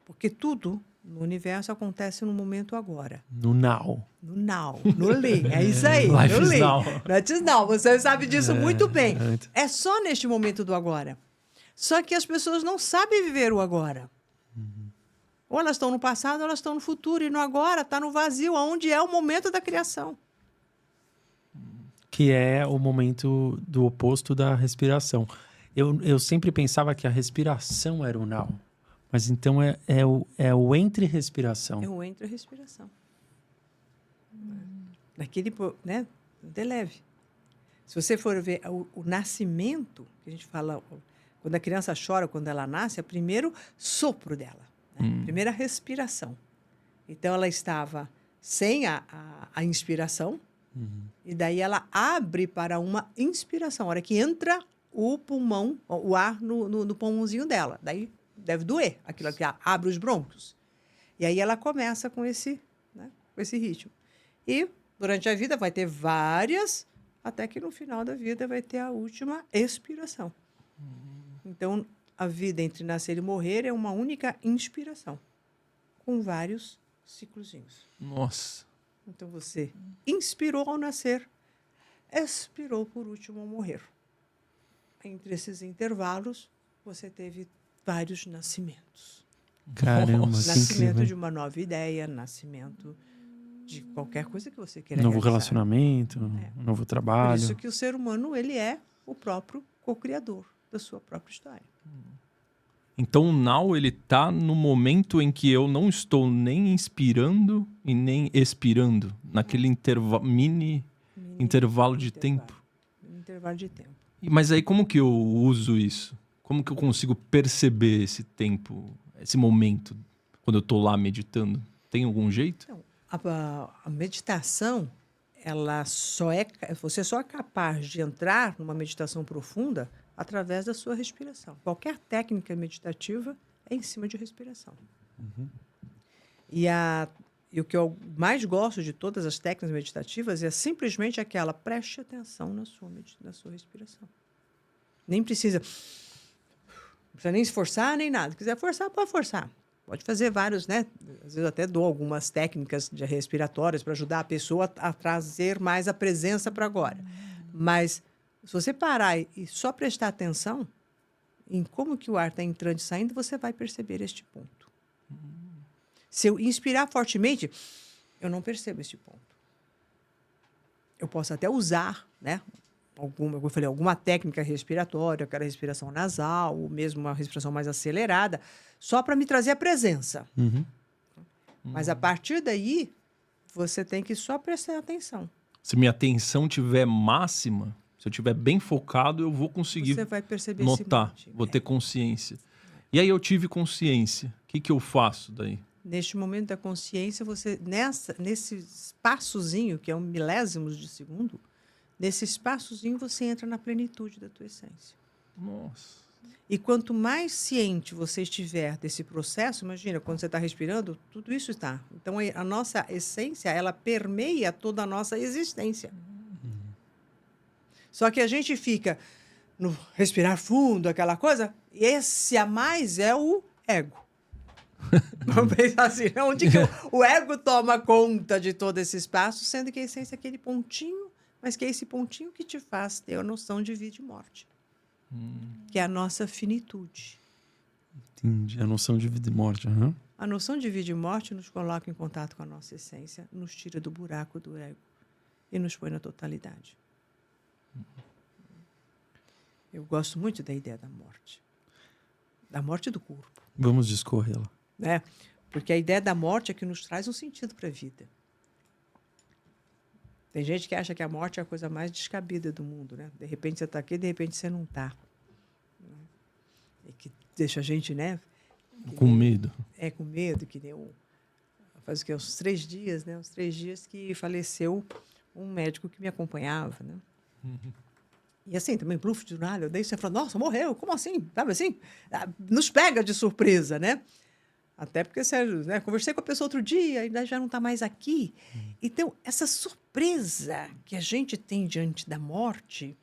Porque tudo no universo acontece no momento agora. No now. No now, no li. É isso aí. Life no is li. now. Not is now. Você sabe disso muito bem. É só neste momento do agora. Só que as pessoas não sabem viver o agora. Ou elas estão no passado, ou elas estão no futuro. E no agora está no vazio, onde é o momento da criação. Que é o momento do oposto da respiração. Eu sempre pensava que a respiração era o now. Mas então é o entre-respiração. É o entre-respiração. Naquele, né? De leve. Se você for ver o nascimento, que a gente fala, quando a criança chora, quando ela nasce, é o primeiro sopro dela. Né? A primeira respiração. Então, ela estava sem a inspiração, e daí ela abre para uma inspiração. A hora que entra o pulmão, o ar no pulmãozinho dela. Daí deve doer, aquilo que abre os brônquios. E aí ela começa com esse, né, com esse ritmo. E durante a vida vai ter várias, até que no final da vida vai ter a última expiração. Então, a vida entre nascer e morrer é uma única inspiração, com vários ciclozinhos. Nossa. Então, você inspirou ao nascer, expirou por último ao morrer. Entre esses intervalos, você teve vários nascimentos. Caramba, que Nascimento incrível. de uma nova ideia, nascimento de qualquer coisa que você queira Novo realizar. relacionamento, novo Por trabalho. isso que o ser humano, ele é o próprio co-criador da sua própria história. Então o now, ele tá no momento em que eu não estou nem inspirando e nem expirando. Naquele mini intervalo de tempo. Intervalo de tempo. Mas aí como que eu uso isso? Como que eu consigo perceber esse tempo, esse momento, quando eu tô lá meditando? Tem algum jeito? Então, a meditação, você só é capaz de entrar numa meditação profunda através da sua respiração. Qualquer técnica meditativa é em cima de respiração. E o que eu mais gosto de todas as técnicas meditativas é simplesmente aquela: preste atenção na sua respiração. Nem precisa nem se forçar, nem nada. Se quiser forçar, pode forçar. Pode fazer vários, né? Às vezes eu até dou algumas técnicas respiratórias para ajudar a pessoa a trazer mais a presença para agora. Mas se você parar e só prestar atenção em como que o ar está entrando e saindo, você vai perceber este ponto. Se eu inspirar fortemente, eu não percebo este ponto. Eu posso até usar, né? Alguma técnica respiratória, aquela respiração nasal, ou mesmo uma respiração mais acelerada, só para me trazer a presença. Mas a partir daí, você tem que só prestar atenção. Se minha atenção tiver máxima, se eu tiver bem focado, eu vou conseguir Você vai perceber notar, esse vou ter consciência. E aí eu tive consciência. O que eu faço daí? Neste momento da consciência, você nesse espaçozinho, que é 1 milésimos de segundo, nesse espaçozinho você entra na plenitude da tua essência. Nossa. E quanto mais ciente você estiver desse processo, imagina, quando você está respirando, tudo isso está. Então, a nossa essência, ela permeia toda a nossa existência. Só que a gente fica no respirar fundo, aquela coisa, e esse a mais é o ego. Vamos pensar assim, né? Onde que o ego toma conta de todo esse espaço, sendo que a essência é aquele pontinho, mas que é esse pontinho que te faz ter a noção de vida e morte. Que é a nossa finitude. Entendi. A noção de vida e morte. A noção de vida e morte nos coloca em contato com a nossa essência, nos tira do buraco do ego e nos põe na totalidade. Eu gosto muito da ideia da morte do corpo. Vamos discorrê-la. Né? Porque a ideia da morte é que nos traz um sentido para a vida. Tem gente que acha que a morte é a coisa mais descabida do mundo, né? De repente você está aqui, de repente você não está. E que deixa a gente, né? Com medo. Com medo, que nem faz o quê? Uns 3 dias, né? Uns 3 dias que faleceu um médico que me acompanhava, né? E assim, também, pluf, do nada, daí você fala, nossa, morreu, como assim? Sabe assim? Nos pega de surpresa, né? Até porque, sério, né? Conversei com a pessoa outro dia e já não está mais aqui. Então, essa surpresa que a gente tem diante da morte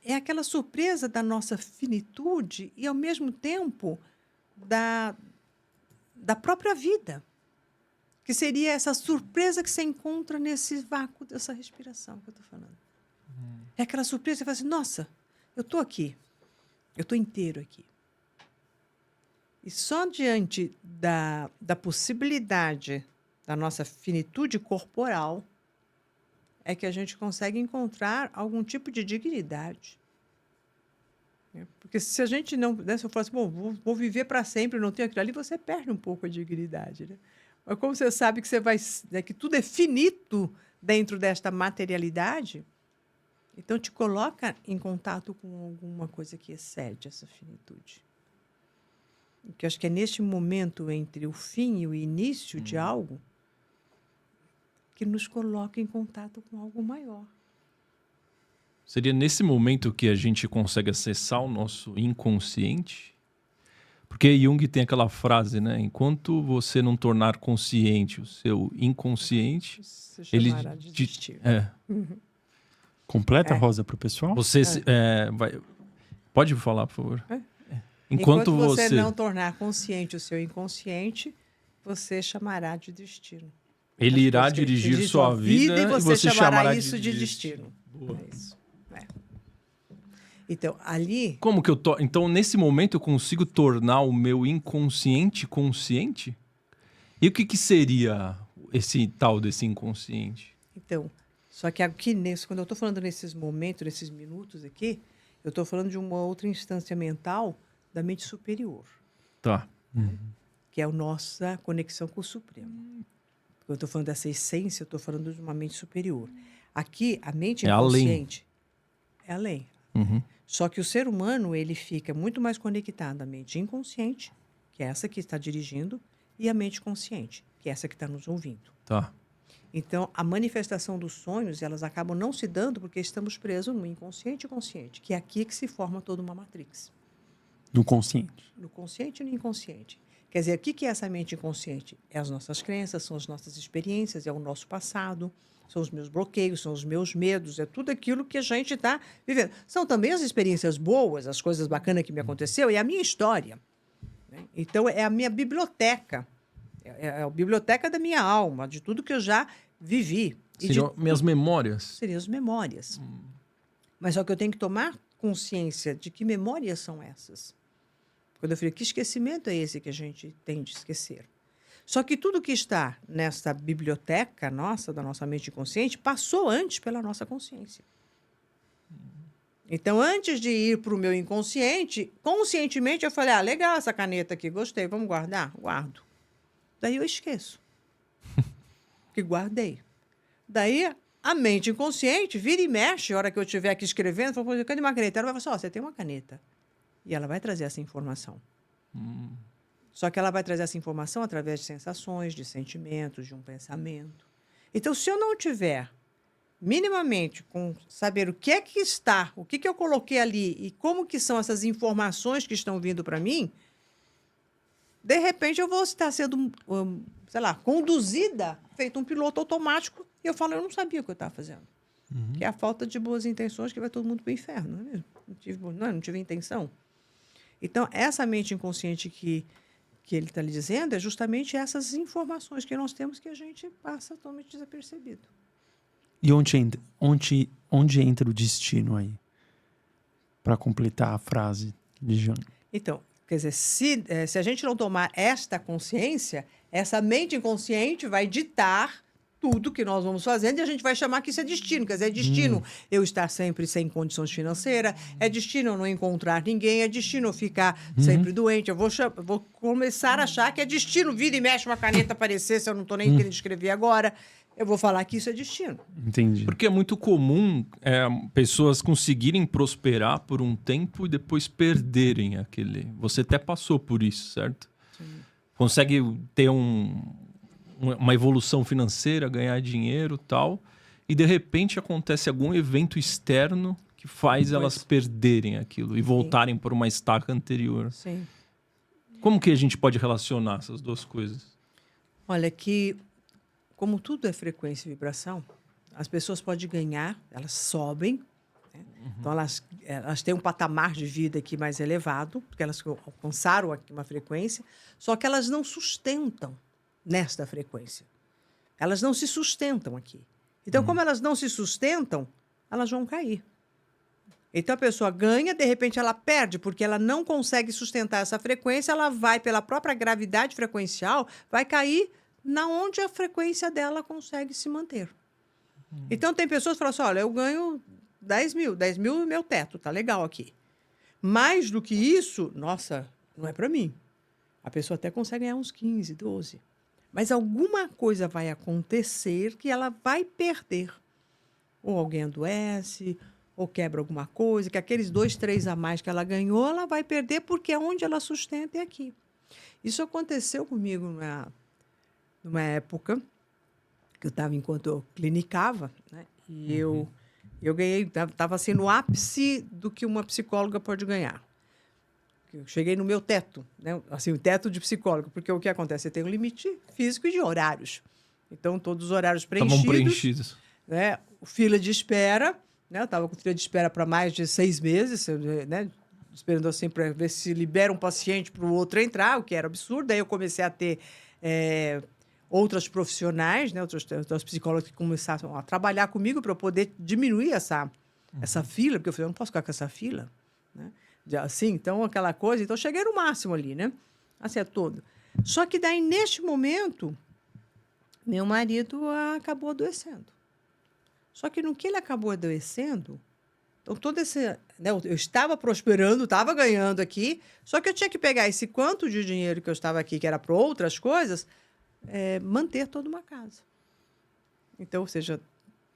é aquela surpresa da nossa finitude e, ao mesmo tempo, da própria vida. Que seria essa surpresa que você encontra nesse vácuo dessa respiração que eu estou falando. É aquela surpresa que você fala assim, nossa, eu estou aqui, eu estou inteiro aqui. E só diante da possibilidade da nossa finitude corporal é que a gente consegue encontrar algum tipo de dignidade. Porque se a gente não... Né, se eu falar assim, bom, vou viver para sempre, não tenho aquilo ali, você perde um pouco a dignidade. Né? Mas como você sabe que você vai... Né, que tudo é finito dentro desta materialidade, então te coloca em contato com alguma coisa que excede essa finitude. Que eu acho que é neste momento entre o fim e o início de algo que nos coloca em contato com algo maior. Seria nesse momento que a gente consegue acessar o nosso inconsciente? Porque Jung tem aquela frase, né? Enquanto você não tornar consciente o seu inconsciente, Se ele chamará de destino. Completa, Rosa, para o pessoal? você pode falar, por favor. Enquanto você não tornar consciente o seu inconsciente, você chamará de destino. Ele irá dirigir sua vida e você chamará isso de de destino. É isso. É. Então, ali... Como que Então, nesse momento, eu consigo tornar o meu inconsciente consciente? E o que seria esse tal desse inconsciente? Então, só que aqui, quando eu estou falando nesses momentos, nesses minutos aqui, eu estou falando de uma outra instância mental da mente superior, Tá. que é a nossa conexão com o Supremo. Quando eu estou falando dessa essência, eu estou falando de uma mente superior. Aqui, a mente inconsciente é além. Só que o ser humano, ele fica muito mais conectado à mente inconsciente, que é essa que está dirigindo, e à mente consciente, que é essa que está nos ouvindo. Tá. Então, a manifestação dos sonhos, elas acabam não se dando porque estamos presos no inconsciente e consciente, que é aqui que se forma toda uma matrix. Do consciente. No consciente e no inconsciente. Quer dizer, o que é essa mente inconsciente? É as nossas crenças, são as nossas experiências, é o nosso passado, são os meus bloqueios, são os meus medos, é tudo aquilo que a gente está vivendo. São também as experiências boas, as coisas bacanas que me aconteceu, é a minha história. Né? Então, é a minha biblioteca. É a biblioteca da minha alma, de tudo que eu já vivi. Seriam minhas memórias? Seriam as memórias. Mas só que eu tenho que tomar consciência de que memórias são essas. Quando eu falei, que esquecimento é esse que a gente tem de esquecer? Só que tudo que está nessa biblioteca nossa, da nossa mente consciente, passou antes pela nossa consciência. Então, antes de ir para o meu inconsciente, conscientemente eu falei, legal essa caneta aqui, gostei, vamos guardar? Guardo. Daí eu esqueço. Que guardei. Daí a mente inconsciente vira e mexe, a hora que eu estiver aqui escrevendo, fala, cadê uma caneta? Ela vai falar assim, você tem uma caneta. E ela vai trazer essa informação. Só que ela vai trazer essa informação através de sensações, de sentimentos, de um pensamento. Então, se eu não tiver minimamente com saber o que é que está, o que eu coloquei ali e como que são essas informações que estão vindo para mim, de repente eu vou estar sendo, conduzida, feito um piloto automático, e eu falo, eu não sabia o que eu estava fazendo. Que é a falta de boas intenções que vai todo mundo para o inferno, não é mesmo? Não tive intenção. Então, essa mente inconsciente que ele está lhe dizendo é justamente essas informações que nós temos que a gente passa totalmente desapercebido. E onde entra o destino aí? Para completar a frase de Jung. Então, quer dizer, se a gente não tomar esta consciência, essa mente inconsciente vai ditar tudo que nós vamos fazendo e a gente vai chamar que isso é destino. Quer dizer, é destino eu estar sempre sem condições financeiras, é destino eu não encontrar ninguém, é destino eu ficar sempre doente. Eu vou começar a achar que é destino. Vira e mexe uma caneta aparecer, se eu não estou nem querendo escrever agora. Eu vou falar que isso é destino. Entendi. Porque é muito comum pessoas conseguirem prosperar por um tempo e depois perderem aquele... Você até passou por isso, certo? Sim. Consegue ter uma evolução financeira, ganhar dinheiro e tal, e de repente acontece algum evento externo que faz elas perderem aquilo e voltarem para uma estaca anterior. Sim. Como que a gente pode relacionar essas duas coisas? Olha, como tudo é frequência e vibração, as pessoas podem ganhar, elas sobem, né? Então elas têm um patamar de vida aqui mais elevado, porque elas alcançaram aqui uma frequência, só que elas não sustentam nesta frequência. Elas não se sustentam aqui. Então, como elas não se sustentam, elas vão cair. Então, a pessoa ganha, de repente ela perde, porque ela não consegue sustentar essa frequência, ela vai, pela própria gravidade frequencial, vai cair na onde a frequência dela consegue se manter. Então, tem pessoas que falam assim, olha, eu ganho 10 mil é meu teto, tá legal aqui. Mais do que isso, nossa, não é para mim. A pessoa até consegue ganhar uns 15, 12. Mas alguma coisa vai acontecer que ela vai perder. Ou alguém adoece, ou quebra alguma coisa, que aqueles 2, 3 a mais que ela ganhou, ela vai perder porque onde ela sustenta é aqui. Isso aconteceu comigo numa época que eu estava, enquanto eu clinicava, né? E eu ganhei, estava assim no ápice do que uma psicóloga pode ganhar. Eu cheguei no meu teto, né? Assim, o teto de psicólogo, porque o que acontece? Você tem um limite físico e de horários. Então, todos os horários Estavam preenchidos. preenchidos. Né? Fila de espera, né? Eu estava com fila de espera para mais de 6 meses, né? Esperando assim para ver se libera um paciente para o outro entrar, o que era absurdo. Aí eu comecei a ter outras profissionais, né? Outros psicólogos que começaram a trabalhar comigo para eu poder diminuir essa fila, porque eu falei, eu não posso ficar com essa fila, né? Assim, então, aquela coisa. Então, eu cheguei no máximo ali, né? Assim, é todo. Só que daí, neste momento, meu marido acabou adoecendo. Só que no que ele acabou adoecendo, então, todo esse... Né, eu estava prosperando, estava ganhando aqui, só que eu tinha que pegar esse quanto de dinheiro que eu estava aqui, que era para outras coisas, manter toda uma casa. Então, ou seja,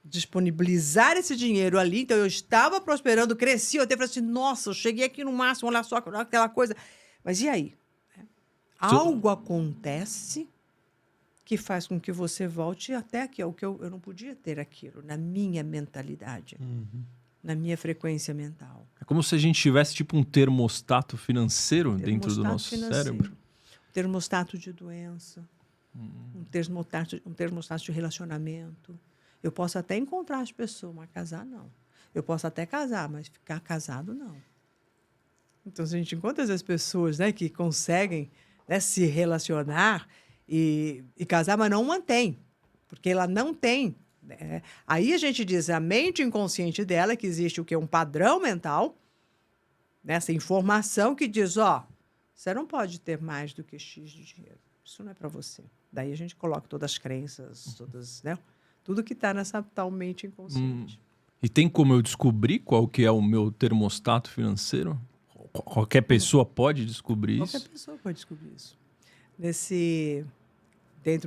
disponibilizar esse dinheiro ali. Então, eu estava prosperando, cresci, eu até falei assim, nossa, eu cheguei aqui no máximo, olha só, aquela coisa. Mas e aí? Algo acontece que faz com que você volte até aqui, o que eu não podia ter aquilo, na minha mentalidade, na minha frequência mental. É como se a gente tivesse tipo um termostato financeiro dentro do nosso cérebro. Um termostato de doença, um termostato de relacionamento. Eu posso até encontrar as pessoas, mas casar não. Eu posso até casar, mas ficar casado não. Então, a gente encontra essas pessoas, né, que conseguem, né, se relacionar e casar, mas não mantém, porque ela não tem. Né? Aí a gente diz a mente inconsciente dela, que existe o quê? Um padrão mental, né, essa informação que diz, ó, você não pode ter mais do que X de dinheiro. Isso não é para você. Daí a gente coloca todas as crenças, todas, né? Tudo que está nessa tal mente inconsciente. E tem como eu descobrir qual que é o meu termostato financeiro? Qualquer pessoa pode descobrir isso? Qualquer pessoa pode descobrir isso.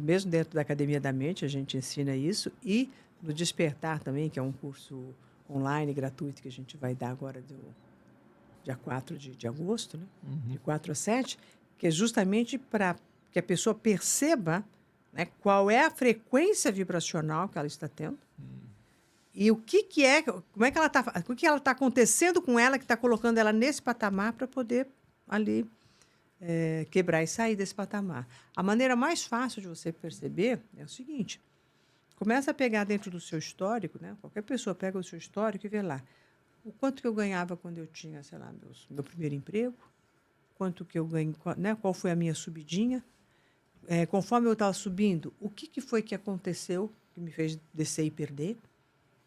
Mesmo dentro da Academia da Mente, a gente ensina isso. E no Despertar também, que é um curso online gratuito que a gente vai dar agora dia 4 de agosto, né? De 4 a 7, que é justamente para que a pessoa perceba, né, qual é a frequência vibracional que ela está tendo e o que é, como é que ela está, o que ela está acontecendo com ela que está colocando ela nesse patamar para poder ali quebrar e sair desse patamar. A maneira mais fácil de você perceber é o seguinte: começa a pegar dentro do seu histórico, né? Qualquer pessoa pega o seu histórico e vê lá o quanto que eu ganhava quando eu tinha, sei lá, meu primeiro emprego, quanto que eu ganhei, né? Qual foi a minha subidinha. Conforme eu estava subindo, o que foi que aconteceu que me fez descer e perder?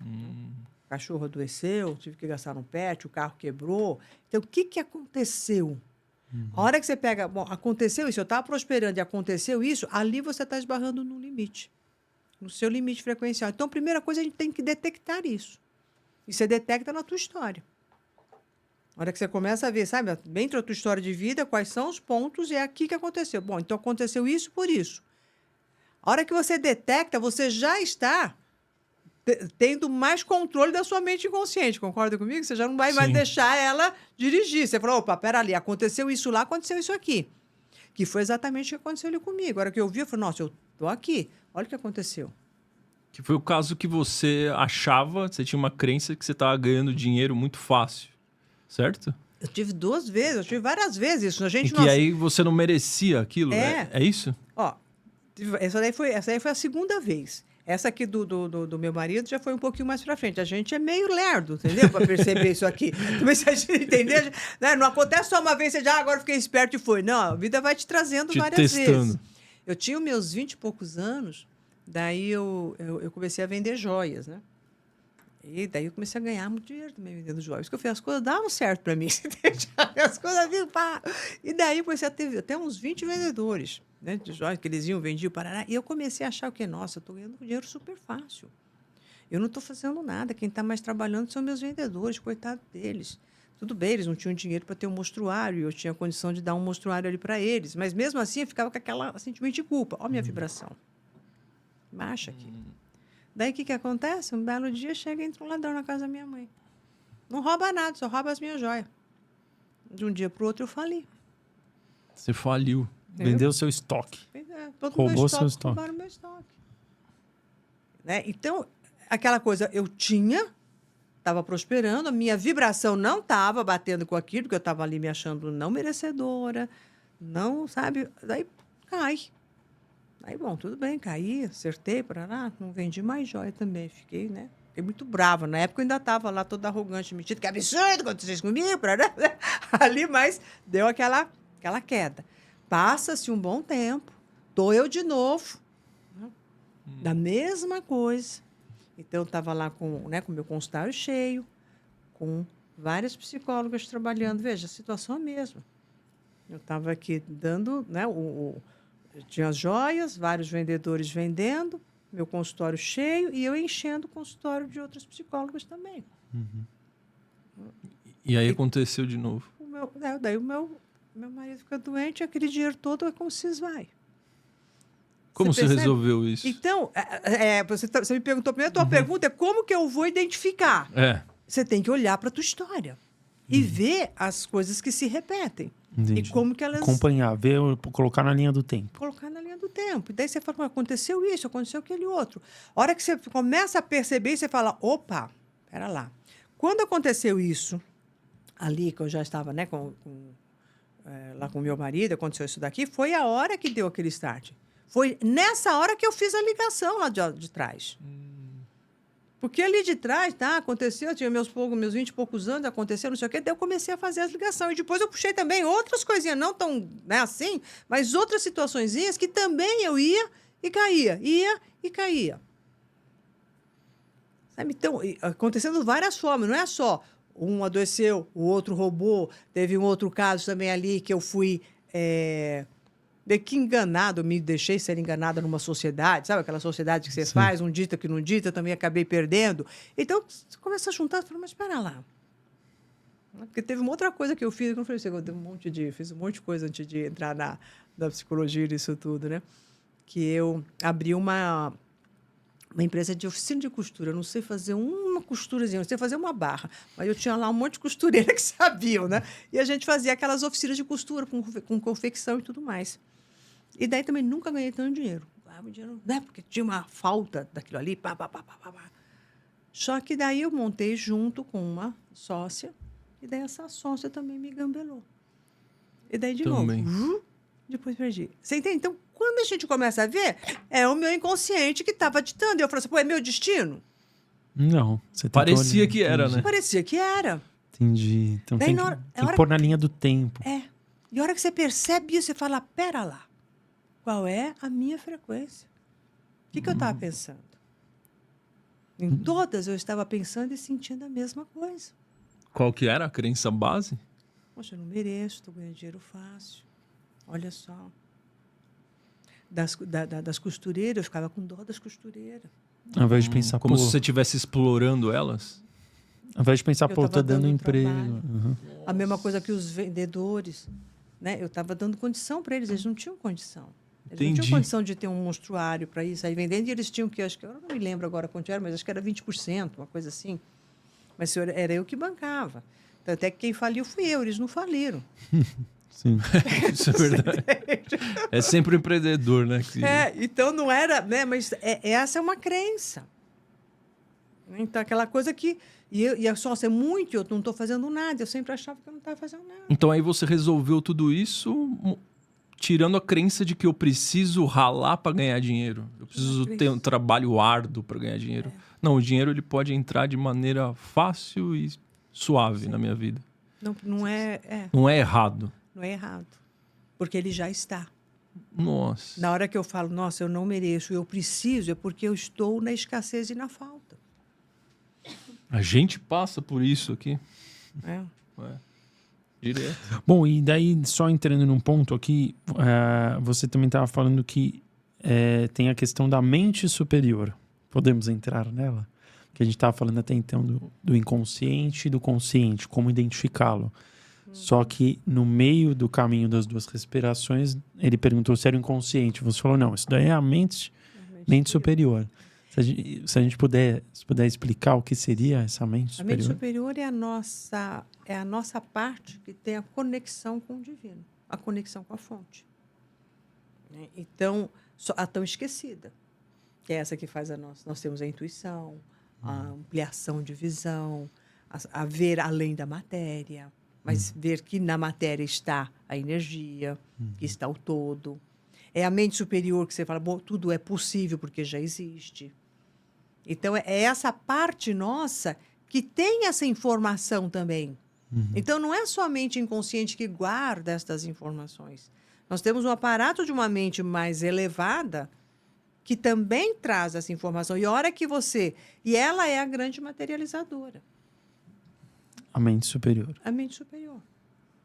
O cachorro adoeceu, tive que gastar um pet, o carro quebrou. Então, o que aconteceu? A hora que você pega, bom, aconteceu isso, eu estava prosperando e aconteceu isso, ali você está esbarrando no limite, no seu limite frequencial. Então, a primeira coisa, a gente tem que detectar isso. E você detecta na tua história. A hora que você começa a ver, sabe, dentro da tua história de vida, quais são os pontos e é aqui que aconteceu. Bom, então aconteceu isso por isso. A hora que você detecta, você já está tendo mais controle da sua mente inconsciente, concorda comigo? Você já não vai mais deixar ela dirigir. Você falou, opa, pera ali, aconteceu isso lá, aconteceu isso aqui. Que foi exatamente o que aconteceu ali comigo. A hora que eu vi, eu falei, nossa, eu tô aqui, olha o que aconteceu. Que foi o caso que você achava, você tinha uma crença que você estava ganhando dinheiro muito fácil, certo? Eu tive 2 vezes, eu tive várias vezes isso. A gente e que aí você não merecia aquilo, é isso? Ó, essa daí foi a segunda vez. Essa aqui do meu marido já foi um pouquinho mais pra frente. A gente é meio lerdo, entendeu? Pra perceber isso aqui. Também se a gente entender, né? Não acontece só uma vez, você já agora fiquei esperto e foi. Não, a vida vai te trazendo várias vezes. Eu tinha os meus 20 e poucos anos, daí eu comecei a vender joias, né? E daí eu comecei a ganhar muito dinheiro também vendendo joias. Porque eu falei, as coisas davam certo para mim. As coisas vinham, pá. E daí eu comecei a ter até uns 20 vendedores, né, de joias, que eles iam, vendiam, parará. E eu comecei a achar o quê? Nossa, eu estou ganhando dinheiro super fácil. Eu não estou fazendo nada. Quem está mais trabalhando são meus vendedores, coitado deles. Tudo bem, eles não tinham dinheiro para ter um mostruário. Eu tinha condição de dar um mostruário ali para eles. Mas mesmo assim, eu ficava com aquele sentimento de culpa. Olha a minha vibração. Baixa aqui. Daí, o que acontece? Um belo dia, chega e entra um ladrão na casa da minha mãe. Não rouba nada, só rouba as minhas joias. De um dia para o outro, eu fali. Você faliu. Vendeu seu estoque. Roubou seu estoque. Roubaram meu estoque. Né? Então, aquela coisa, eu tinha, estava prosperando, a minha vibração não estava batendo com aquilo, porque eu estava ali me achando não merecedora, não, sabe? Daí cai. Aí, bom, tudo bem, caí, acertei, parará, não vendi mais joia também, fiquei, né? Fiquei muito brava. Na época eu ainda estava lá toda arrogante, metida, que absurdo aconteceu isso comigo, parará. Ali, mas deu aquela queda. Passa-se um bom tempo, tô eu de novo, né? Da mesma coisa. Então, eu estava lá com o meu consultório cheio, com várias psicólogas trabalhando. Veja, a situação é a mesma. Eu estava aqui dando, né, tinha as joias, vários vendedores vendendo, meu consultório cheio e eu enchendo o consultório de outras psicólogas também. E aí aconteceu de novo. Daí o meu marido fica doente, aquele dinheiro todo é como se esvai. Como você resolveu isso? Então, você me perguntou primeiro, a tua pergunta é como que eu vou identificar? Você tem que olhar para a tua história e ver as coisas que se repetem. Entendi. E como que elas... Acompanhar, ver, colocar na linha do tempo. Colocar na linha do tempo. E daí você fala, aconteceu isso, aconteceu aquele outro. A hora que você começa a perceber, você fala, opa, pera lá. Quando aconteceu isso, ali que eu já estava, né, lá com o meu marido, aconteceu isso daqui, foi a hora que deu aquele start. Foi nessa hora que eu fiz a ligação lá de trás. Porque ali de trás, tá, aconteceu, eu tinha meus 20 e poucos anos, aconteceu, não sei o quê, daí eu comecei a fazer as ligações. E depois eu puxei também outras coisinhas, não tão, né, assim, mas outras situaçõezinhas que também eu ia e caía, ia e caía. Sabe? Então, acontecendo de várias formas, não é só um adoeceu, o outro roubou, teve um outro caso também ali que eu fui... de que enganado, me deixei ser enganada numa sociedade, sabe? Aquela sociedade que você faz, um dita que não dita, também acabei perdendo. Então, você começa a juntar e fala, mas espera lá. Porque teve uma outra coisa que eu fiz, que eu falei assim, eu fiz um monte de coisa antes de entrar na psicologia nisso tudo, né? Que eu abri uma empresa de oficina de costura. Eu não sei fazer uma costurazinha, eu não sei fazer uma barra. Mas eu tinha lá um monte de costureira que sabiam, né? E a gente fazia aquelas oficinas de costura com confecção e tudo mais. E daí também nunca ganhei tanto dinheiro. Dinheiro, né? Porque tinha uma falta daquilo ali. Pá. Só que daí eu montei junto com uma sócia. E daí essa sócia também me gambelou. E daí de novo. Depois perdi. Você entende? Então, quando a gente começa a ver, é o meu inconsciente que estava ditando. E eu falei assim, pô, é meu destino? Não. Você parecia que era, entendi. né? Parecia que era. Entendi. Então daí, tem que pôr na linha do tempo. E a hora que você percebe isso, você fala, pera lá. Qual é a minha frequência? O que eu estava pensando? Em todas eu estava pensando e sentindo a mesma coisa. Qual que era a crença base? Poxa, eu não mereço, estou ganhando dinheiro fácil. Olha só. Das costureiras, eu ficava com dó das costureiras. Ao invés de pensar, como se você estivesse explorando elas? Ao invés de pensar, pô, tô dando emprego. A mesma coisa que os vendedores. Né? Eu estava dando condição para eles, eles não tinham condição. Eles não tinham condição de ter um monstruário para ir sair vendendo, e eles tinham que, acho que eu não me lembro agora quanto era, mas acho que era 20%, uma coisa assim. Mas era eu que bancava. Tanto é que quem faliu fui eu, eles não faliram. Sim. Isso é verdade. É sempre o empreendedor, né? Então não era, né? Mas essa é uma crença. Então, aquela coisa que... E a sócia é muito, eu não estou fazendo nada. Eu sempre achava que eu não estava fazendo nada. Então, aí você resolveu tudo isso tirando a crença de que eu preciso ralar para ganhar dinheiro. Eu preciso ter um trabalho árduo para ganhar dinheiro. Não, o dinheiro ele pode entrar de maneira fácil e suave na minha vida. Não é... Não é errado. Não é errado. Porque ele já está. Nossa. Na hora que eu falo, nossa, eu não mereço, eu preciso, é porque eu estou na escassez e na falta. A gente passa por isso aqui. Direto. Bom, e daí, só entrando num ponto aqui, você também estava falando que tem a questão da mente superior. Podemos entrar nela? Que a gente estava falando até então do inconsciente e do consciente, como identificá-lo. Só que no meio do caminho das duas respirações, ele perguntou se era o inconsciente. Você falou, não, isso daí é a mente superior. Se a gente puder explicar o que seria essa mente superior. A mente superior é a nossa parte que tem a conexão com o divino, a conexão com a fonte. Então, a tão esquecida, que é essa que faz nós temos a intuição, a ampliação de visão, a ver além da matéria, mas ver que na matéria está a energia, que está o todo. É a mente superior que você fala, bom, tudo é possível porque já existe. Então, é essa parte nossa que tem essa informação também. Então, não é só a mente inconsciente que guarda estas informações. Nós temos um aparato de uma mente mais elevada que também traz essa informação. E a hora que você... E ela é a grande materializadora. A mente superior. A mente superior.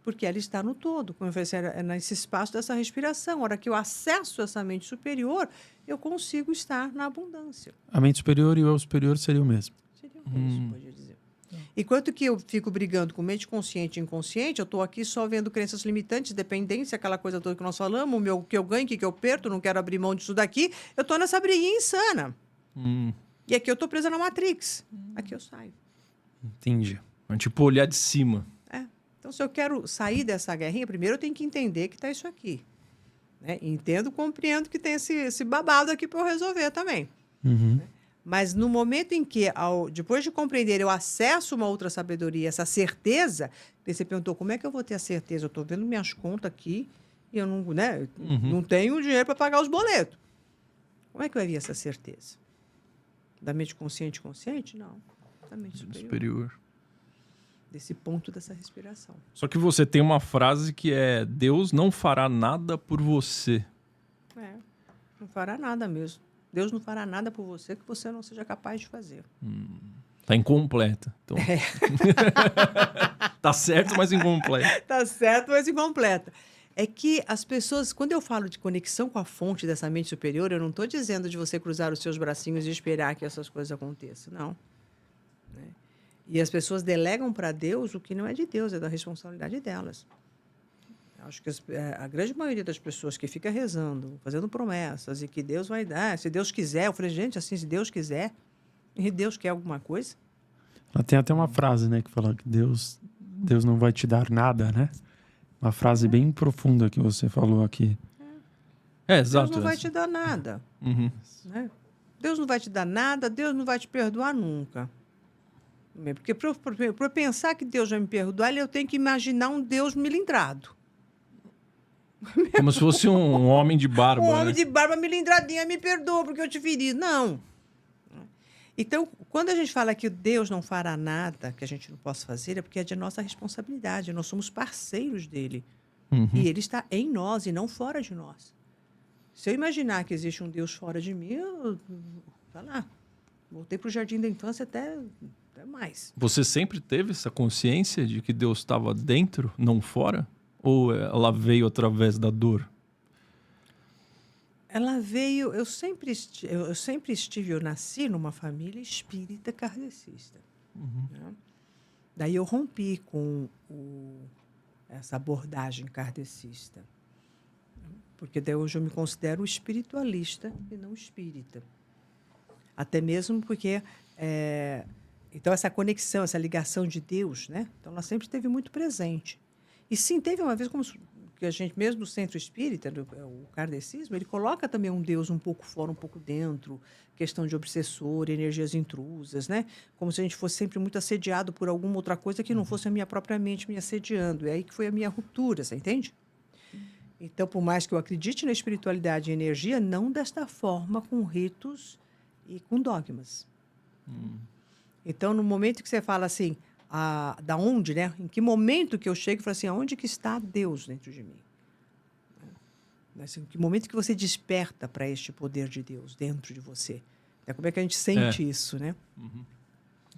Porque ela está no todo, como eu falei, é nesse espaço dessa respiração. A hora que eu acesso essa mente superior, eu consigo estar na abundância. A mente superior e o eu superior seria o mesmo. Seria isso, pode dizer. Enquanto que eu fico brigando com mente consciente e inconsciente, eu estou aqui só vendo crenças limitantes, dependência, aquela coisa toda que nós falamos, o que eu ganho, o que eu perco, não quero abrir mão disso daqui. Eu estou nessa briguinha insana. E aqui eu estou presa na Matrix. Aqui eu saio. Entendi. É tipo olhar de cima. Então, se eu quero sair dessa guerrinha, primeiro eu tenho que entender que está isso aqui. Né? Entendo, compreendo que tem esse babado aqui para eu resolver também. Né? Mas no momento em que, depois de compreender, eu acesso uma outra sabedoria, essa certeza, você perguntou, como é que eu vou ter a certeza? Eu estou vendo minhas contas aqui e eu não, né, não tenho dinheiro para pagar os boletos. Como é que vai vir essa certeza? Da mente consciente consciente? Não. Da mente superior. Desse ponto dessa respiração. Só que você tem uma frase que é Deus não fará nada por você. Não fará nada mesmo. Deus não fará nada por você que você não seja capaz de fazer. Tá incompleta. Então... tá certo, mas incompleta. Tá certo, mas incompleta. É que as pessoas, quando eu falo de conexão com a fonte dessa mente superior, eu não estou dizendo de você cruzar os seus bracinhos e esperar que essas coisas aconteçam. Não. E as pessoas delegam para Deus o que não é de Deus, é da responsabilidade delas. Acho que a grande maioria das pessoas que fica rezando, fazendo promessas, e que Deus vai dar, se Deus quiser, eu falei, gente, assim, se Deus quiser, e Deus quer alguma coisa? Ela tem até uma frase, né, que fala que Deus não vai te dar nada, né? Uma frase bem profunda que você falou aqui. Exato. Deus não vai te dar nada. Né? Deus não vai te dar nada, Deus não vai te perdoar nunca. Porque para pensar que Deus vai me perdoar, eu tenho que imaginar um Deus milindrado. Como se fosse um homem de barba. Um homem né? de barba milindradinha me perdoa porque eu te feri. Não. Então, quando a gente fala que Deus não fará nada que a gente não possa fazer, é porque é de nossa responsabilidade. Nós somos parceiros dele. E ele está em nós e não fora de nós. Se eu imaginar que existe um Deus fora de mim, vai lá. Voltei para o jardim da infância até mais. Você sempre teve essa consciência de que Deus estava dentro, não fora? Ou ela veio através da dor? Ela veio... Eu sempre estive... Eu nasci numa família espírita kardecista. Né? Daí eu rompi com essa abordagem kardecista. Porque daí hoje eu me considero espiritualista e não espírita. Até mesmo porque... Então, essa conexão, essa ligação de Deus, né? Então, ela sempre esteve muito presente. E sim, teve uma vez, como que a gente, mesmo no centro espírita, o kardecismo, ele coloca também um Deus um pouco fora, um pouco dentro, questão de obsessor, energias intrusas, né? Como se a gente fosse sempre muito assediado por alguma outra coisa que não fosse a minha própria mente me assediando. É aí que foi a minha ruptura, você entende? Então, por mais que eu acredite na espiritualidade e energia, não desta forma, com ritos e com dogmas. Então, no momento que você fala assim, da onde, né? Em que momento que eu chego e falo assim, aonde que está Deus dentro de mim? Assim, em que momento que você desperta para este poder de Deus dentro de você? Como é que a gente sente isso, né?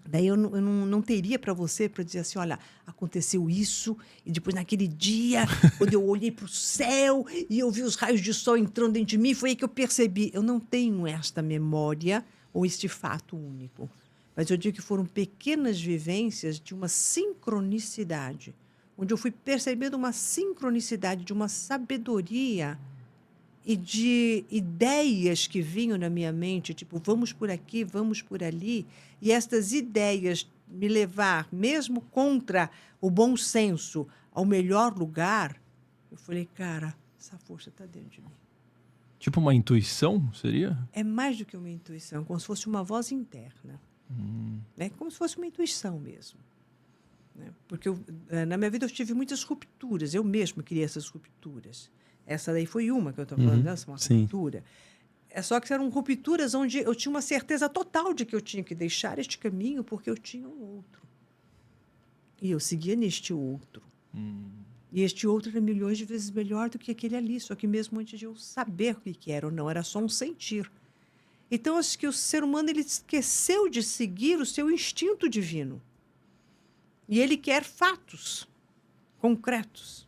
Daí eu não teria para você para dizer assim, olha, aconteceu isso, e depois naquele dia, quando eu olhei para o céu e eu vi os raios de sol entrando dentro de mim, foi aí que eu percebi. Eu não tenho esta memória ou este fato único. Mas eu digo que foram pequenas vivências de uma sincronicidade, onde eu fui percebendo uma sincronicidade, de uma sabedoria e de ideias que vinham na minha mente, tipo, vamos por aqui, vamos por ali, e estas ideias me levar, mesmo contra o bom senso, ao melhor lugar, eu falei, cara, essa força está dentro de mim. Tipo uma intuição, seria? É mais do que uma intuição, como se fosse uma voz interna. Né? Como se fosse uma intuição mesmo. Né? Porque na minha vida eu tive muitas rupturas. Eu mesmo criei essas rupturas. Essa daí foi uma que eu estou falando, né? Uma ruptura. É só que eram rupturas onde eu tinha uma certeza total de que eu tinha que deixar este caminho porque eu tinha um outro. E eu seguia neste outro. E este outro era milhões de vezes melhor do que aquele ali. Só que mesmo antes de eu saber o que era ou não, era só um sentir. Então, acho que o ser humano ele esqueceu de seguir o seu instinto divino. E ele quer fatos concretos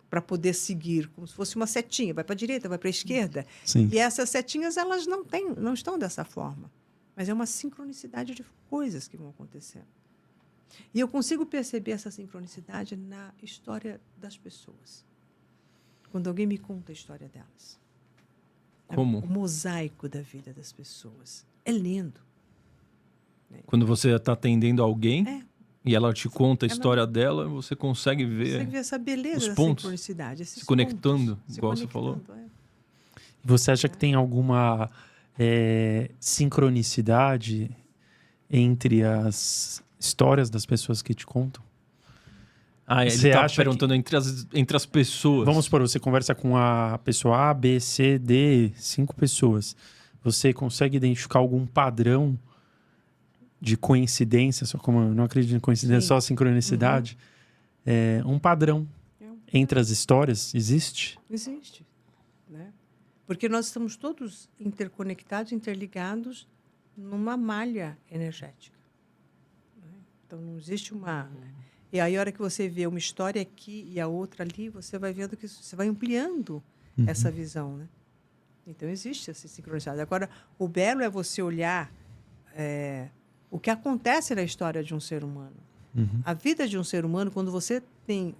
para poder seguir, como se fosse uma setinha. Vai para a direita, vai para a esquerda. Sim. E essas setinhas, elas não estão dessa forma. Mas é uma sincronicidade de coisas que vão acontecendo. E eu consigo perceber essa sincronicidade na história das pessoas. Quando alguém me conta a história delas. Como? O mosaico da vida das pessoas. É lindo. Quando você está atendendo alguém e ela te conta a história dela, você consegue Você ver consegue ver essa beleza os da pontos, sincronicidade. se conectando, igual você falou. Você acha que tem alguma sincronicidade entre as histórias das pessoas que te contam? Ele está perguntando entre as pessoas. Vamos supor, você conversa com a pessoa A, B, C, D, 5 pessoas. Você consegue identificar algum padrão de coincidência? Só como eu não acredito em coincidência, só sincronicidade. Um padrão entre as histórias existe? Existe. Né? Porque nós estamos todos interconectados, interligados numa malha energética. Né? Então, não existe uma... E aí, a hora que você vê uma história aqui e a outra ali, você vai vendo que você vai ampliando essa visão, né? Então, existe essa sincronicidade. Agora, o belo é você olhar o que acontece na história de um ser humano. A vida de um ser humano, quando você tem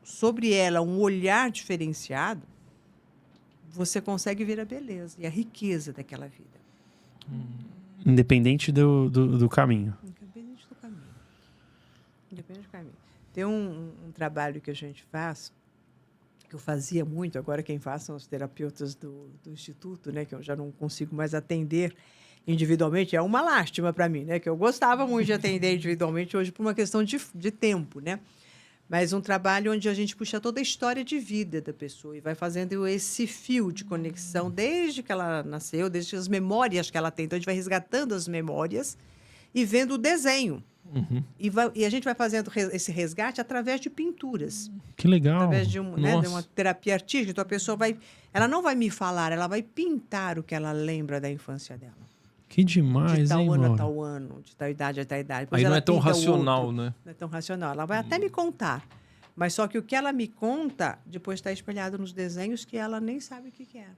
sobre ela um olhar diferenciado, você consegue ver a beleza e a riqueza daquela vida. Independente do caminho. Independente do caminho. Independente do caminho. Tem um trabalho que a gente faz, que eu fazia muito, agora quem faz são os terapeutas do Instituto, né, que eu já não consigo mais atender individualmente. É uma lástima para mim, né, que eu gostava muito de atender individualmente hoje por uma questão de tempo, né? Mas um trabalho onde a gente puxa toda a história de vida da pessoa e vai fazendo esse fio de conexão desde que ela nasceu, desde as memórias que ela tem. Então, a gente vai resgatando as memórias e vendo o desenho. E a gente vai fazendo esse resgate através de pinturas. Que legal. Através de uma terapia artística. Então, a pessoa ela não vai me falar, ela vai pintar o que ela lembra da infância dela. Que demais, de tal hein, ano Mauro? a tal ano, de tal idade a tal idade. Depois Aí não ela é tão pinta o racional, outro. né? Não é tão racional. Ela vai até me contar. Mas só que o que ela me conta, depois está espelhado nos desenhos que ela nem sabe o que é.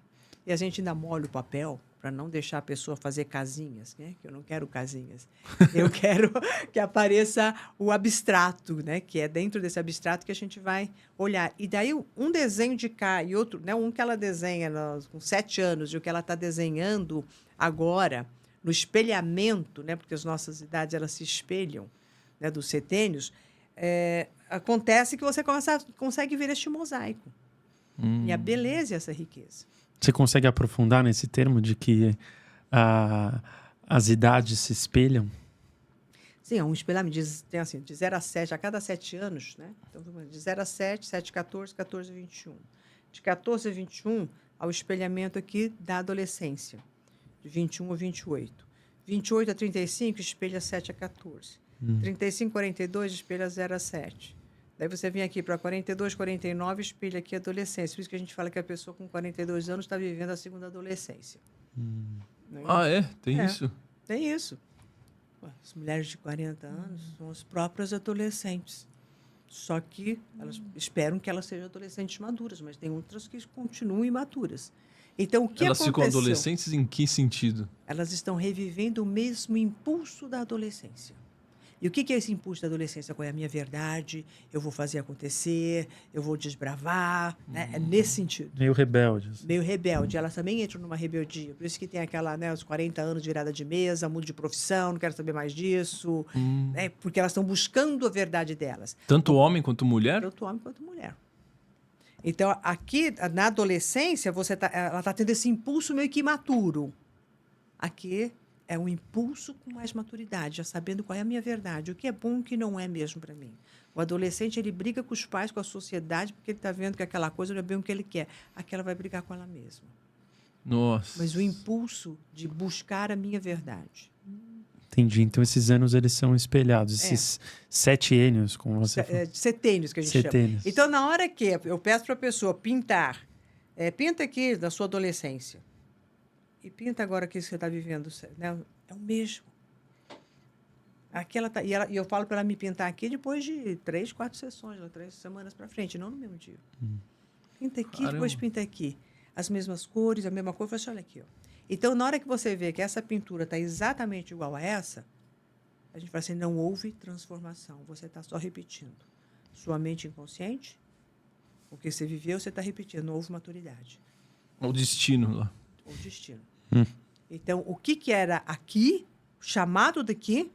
E a gente ainda molha o papel para não deixar a pessoa fazer casinhas, né? Que eu não quero casinhas. Eu quero que apareça o abstrato, né? Que é dentro desse abstrato que a gente vai olhar. E daí um desenho de cá e outro, né? Um que ela desenha com 7 anos e o que ela está desenhando agora, no espelhamento, né? Porque as nossas idades elas se espelham, né? Dos setênios, acontece que você consegue ver este mosaico. E a beleza e essa riqueza. Você consegue aprofundar nesse termo de que as idades se espelham? Sim, é um espelhamento. Tem assim, de 0 a 7, a cada 7 anos, né? Então, de 0 a 7, 7 a 14, 14 a 21. De 14 a 21, ao espelhamento aqui da adolescência. De 21 a 28. 28 a 35, espelha 7 a 14. 35 a 42, espelha 0 a 7. Daí você vem aqui para 42, 49, espelha aqui a adolescência. Por isso que a gente fala que a pessoa com 42 anos está vivendo a segunda adolescência. Tem isso? Tem isso. As mulheres de 40 anos são as próprias adolescentes. Só que elas esperam que elas sejam adolescentes maduras, mas tem outras que continuam imaturas. Então, o que elas aconteceu? Ficam adolescentes em que sentido? Elas estão revivendo o mesmo impulso da adolescência. E o que é esse impulso da adolescência? Qual é a minha verdade? Eu vou fazer acontecer, eu vou desbravar. Né? É nesse sentido. Meio rebeldes. Meio rebelde. Elas também entram numa rebeldia. Por isso que tem aquela, né, os 40 anos de virada de mesa, mudo de profissão, não quero saber mais disso. Né? Porque elas estão buscando a verdade delas. Tanto homem quanto mulher? Tanto homem quanto mulher. Então, aqui, na adolescência, ela está tendo esse impulso meio que imaturo. Aqui, É um impulso com mais maturidade, já sabendo qual é a minha verdade, o que é bom e o que não é mesmo para mim. O adolescente, ele briga com os pais, com a sociedade, porque ele está vendo que aquela coisa não é bem o que ele quer. Aquela vai brigar com ela mesma. Nossa. Mas o impulso de buscar a minha verdade. Entendi. Então, esses anos, eles são espelhados. Esses setênios, como você falou. Setênios, que a gente chama. Setênios. Então, na hora que eu peço para a pessoa pintar, pinta aqui da sua adolescência, e pinta agora aqui que você está vivendo, né? É o mesmo. E eu falo para ela me pintar aqui depois de 3, 4 sessões, 3 semanas para frente, não no mesmo dia. Pinta aqui, Caramba. depois pinta aqui. As mesmas cores, a mesma cor. Eu falo assim, olha aqui. Ó. Então, na hora que você vê que essa pintura está exatamente igual a essa, a gente fala assim, não houve transformação. Você está só repetindo. Sua mente inconsciente, o que você viveu, você está repetindo. Não houve maturidade. O destino lá. O destino. Então, o que era aqui, chamado daqui,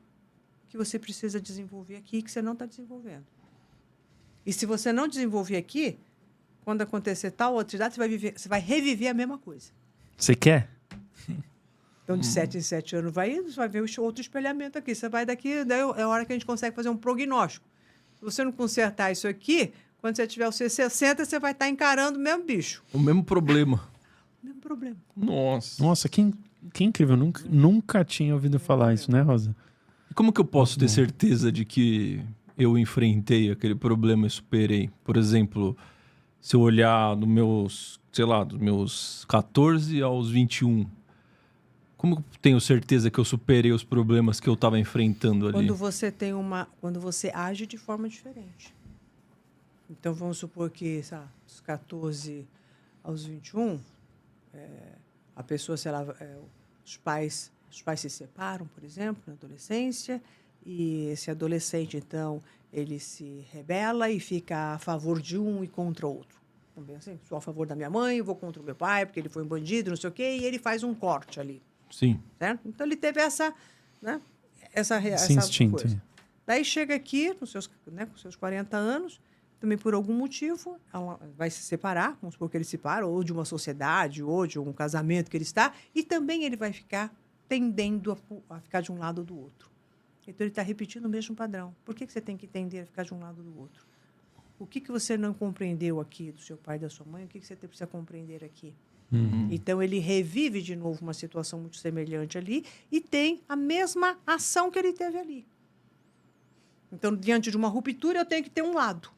que você precisa desenvolver aqui, que você não está desenvolvendo. E se você não desenvolver aqui, quando acontecer tal outra idade, você vai reviver a mesma coisa. Você quer? Então, de 7 em 7 anos, você vai ver outro espelhamento aqui. Você vai daqui, daí é a hora que a gente consegue fazer um prognóstico. Se você não consertar isso aqui, quando você tiver os seus 60, você vai estar encarando o mesmo bicho. O mesmo problema. O mesmo problema. Nossa, que incrível. Nunca tinha ouvido falar isso, né, Rosa? E como que eu posso ter certeza de que eu enfrentei aquele problema e superei? Por exemplo, se eu olhar dos meus 14 aos 21, como eu tenho certeza que eu superei os problemas que eu estava enfrentando ali? Quando você age de forma diferente. Então, vamos supor que, sabe, dos 14 aos 21, a pessoa, sei lá, os pais se separam, por exemplo, na adolescência, e esse adolescente, então, ele se rebela e fica a favor de um e contra o outro. Também assim, sou a favor da minha mãe, vou contra o meu pai, porque ele foi um bandido, não sei o quê, e ele faz um corte ali. Sim. Certo? Então, ele teve essa instinto. coisa. Daí chega aqui, com seus 40 anos, também por algum motivo, ela vai se separar, vamos supor que ele se separa, ou de uma sociedade, ou de um casamento que ele está, e também ele vai ficar tendendo a ficar de um lado ou do outro. Então, ele está repetindo o mesmo padrão. Por que você tem que tender a ficar de um lado ou do outro? O que você não compreendeu aqui do seu pai e da sua mãe? O que você precisa compreender aqui? Então, ele revive de novo uma situação muito semelhante ali e tem a mesma ação que ele teve ali. Então, diante de uma ruptura, eu tenho que ter um lado.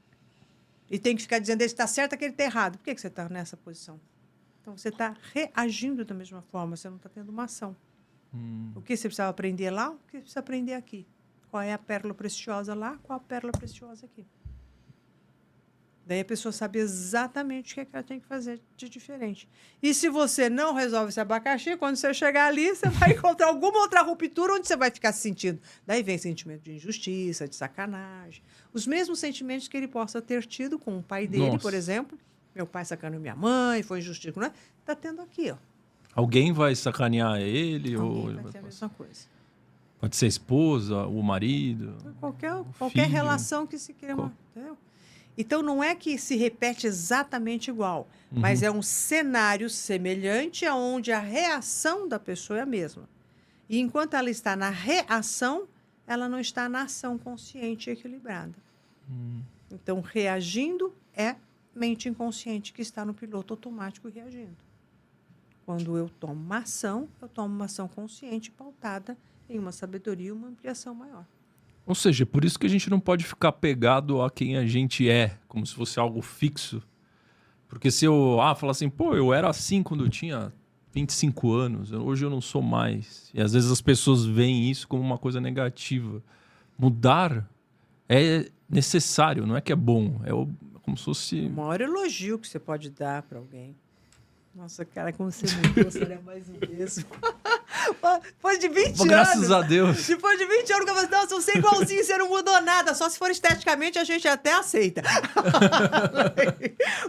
E tem que ficar dizendo, ele está certo, aquele está errado. Por que você está nessa posição? Então, você está reagindo da mesma forma, você não está tendo uma ação. O que você precisava aprender lá, o que você precisa aprender aqui. Qual é a pérola preciosa lá, qual a pérola preciosa aqui. Daí a pessoa sabe exatamente o que ela tem que fazer de diferente. E se você não resolve esse abacaxi, quando você chegar ali, você vai encontrar alguma outra ruptura onde você vai ficar se sentindo. Daí vem sentimento de injustiça, de sacanagem. Os mesmos sentimentos que ele possa ter tido com o pai dele, por exemplo. Meu pai sacaneou minha mãe, foi injustiça, não é? Está tendo aqui, ó. Alguém vai sacanear ele? Alguém vai ter a mesma coisa. Pode ser a esposa, o marido. Qualquer relação que se queira. Entendeu? Então, não é que se repete exatamente igual, mas é um cenário semelhante onde a reação da pessoa é a mesma. E enquanto ela está na reação, ela não está na ação consciente e equilibrada. Então, reagindo é mente inconsciente que está no piloto automático reagindo. Quando eu tomo uma ação consciente pautada em uma sabedoria e uma ampliação maior. Ou seja, por isso que a gente não pode ficar pegado a quem a gente é, como se fosse algo fixo. Porque se eu falar assim, eu era assim quando eu tinha 25 anos, hoje eu não sou mais. E às vezes as pessoas veem isso como uma coisa negativa. Mudar é necessário, não é que é bom. É como se fosse... O maior elogio que você pode dar para alguém. Nossa, cara, como você mudou, você é mais o mesmo. Depois de 20 anos. Graças a Deus. Depois de 20 anos, eu falo, nossa, você é igualzinho, você não mudou nada. Só se for esteticamente, a gente até aceita.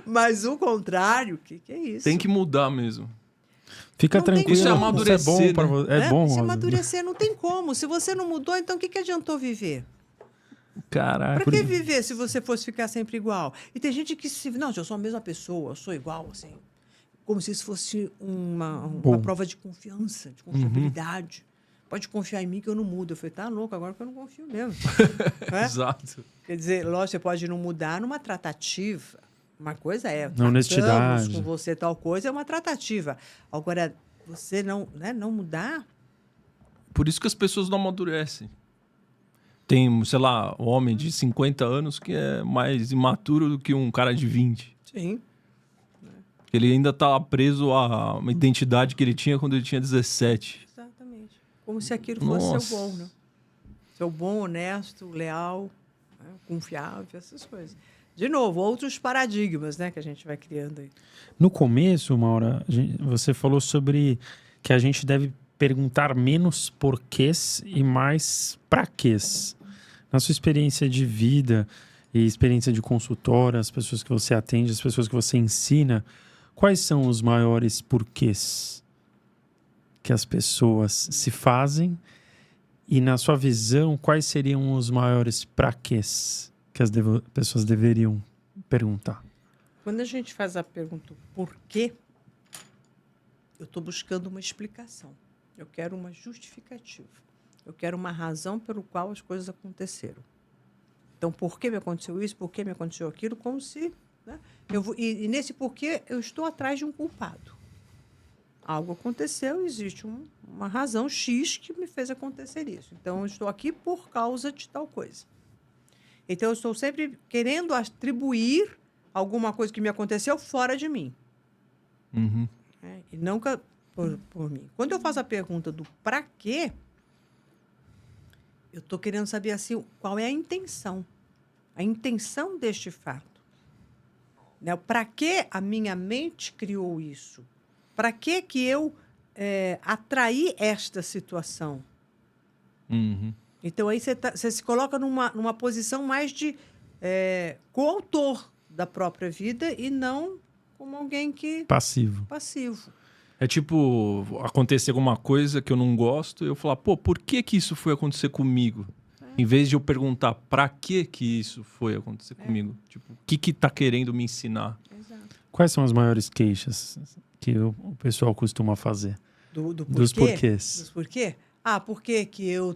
Mas o contrário, o que é isso? Tem que mudar mesmo. Fica tranquilo. Isso é amadurecer, isso é bom, né? você. É bom, Se Rosa. amadurecer, não tem como. Se você não mudou, então o que adiantou viver? Caraca. Pra que viver se você fosse ficar sempre igual? E tem gente que não, eu sou a mesma pessoa, eu sou igual, assim. Como se isso fosse uma prova de confiança, de confiabilidade. pode confiar em mim que eu não mudo. Eu falei, tá louco, agora que eu não confio mesmo. Né? Exato. Quer dizer, lógico, você pode não mudar numa tratativa. Uma coisa é, Na honestidade. tratamos com você tal coisa, é uma tratativa. Agora, você não, né, não mudar... Por isso que as pessoas não amadurecem. Tem, sei lá, um homem de 50 anos que é mais imaturo do que um cara de 20. Sim. Ele ainda tá preso a uma identidade que ele tinha quando ele tinha 17. Exatamente. Como se aquilo fosse Nossa. seu bom, né? Seu bom, honesto, leal, né? Confiável, essas coisas. De novo, outros paradigmas, né, que a gente vai criando aí. No começo, Maura, você falou sobre que a gente deve perguntar menos porquês e mais praquês. Na sua experiência de vida e experiência de consultora, as pessoas que você atende, as pessoas que você ensina, quais são os maiores porquês que as pessoas se fazem? E, na sua visão, quais seriam os maiores praquês que as pessoas deveriam perguntar? Quando a gente faz a pergunta por quê, eu estou buscando uma explicação. Eu quero uma justificativa. Eu quero uma razão pelo qual as coisas aconteceram. Então, por que me aconteceu isso? Por que me aconteceu aquilo? Como se... Né? E nesse porquê, eu estou atrás de um culpado. Algo aconteceu, existe uma razão X que me fez acontecer isso. Então, eu estou aqui por causa de tal coisa. Então, eu estou sempre querendo atribuir alguma coisa que me aconteceu fora de mim. Uhum. Né? E nunca por mim. Quando eu faço a pergunta do para quê, eu estou querendo saber assim, qual é a intenção deste fato. Né? Para que a minha mente criou isso? Para que eu atraí esta situação? Uhum. Então, aí você se coloca numa posição mais de coautor da própria vida e não como alguém que... Passivo. É tipo, acontecer alguma coisa que eu não gosto, eu falar, pô, por que isso foi acontecer comigo? Em vez de eu perguntar, pra que isso foi acontecer comigo? Tipo, o que tá querendo me ensinar? Exato. Quais são as maiores queixas que o pessoal costuma fazer? Dos porquês. Dos porquê? Por que eu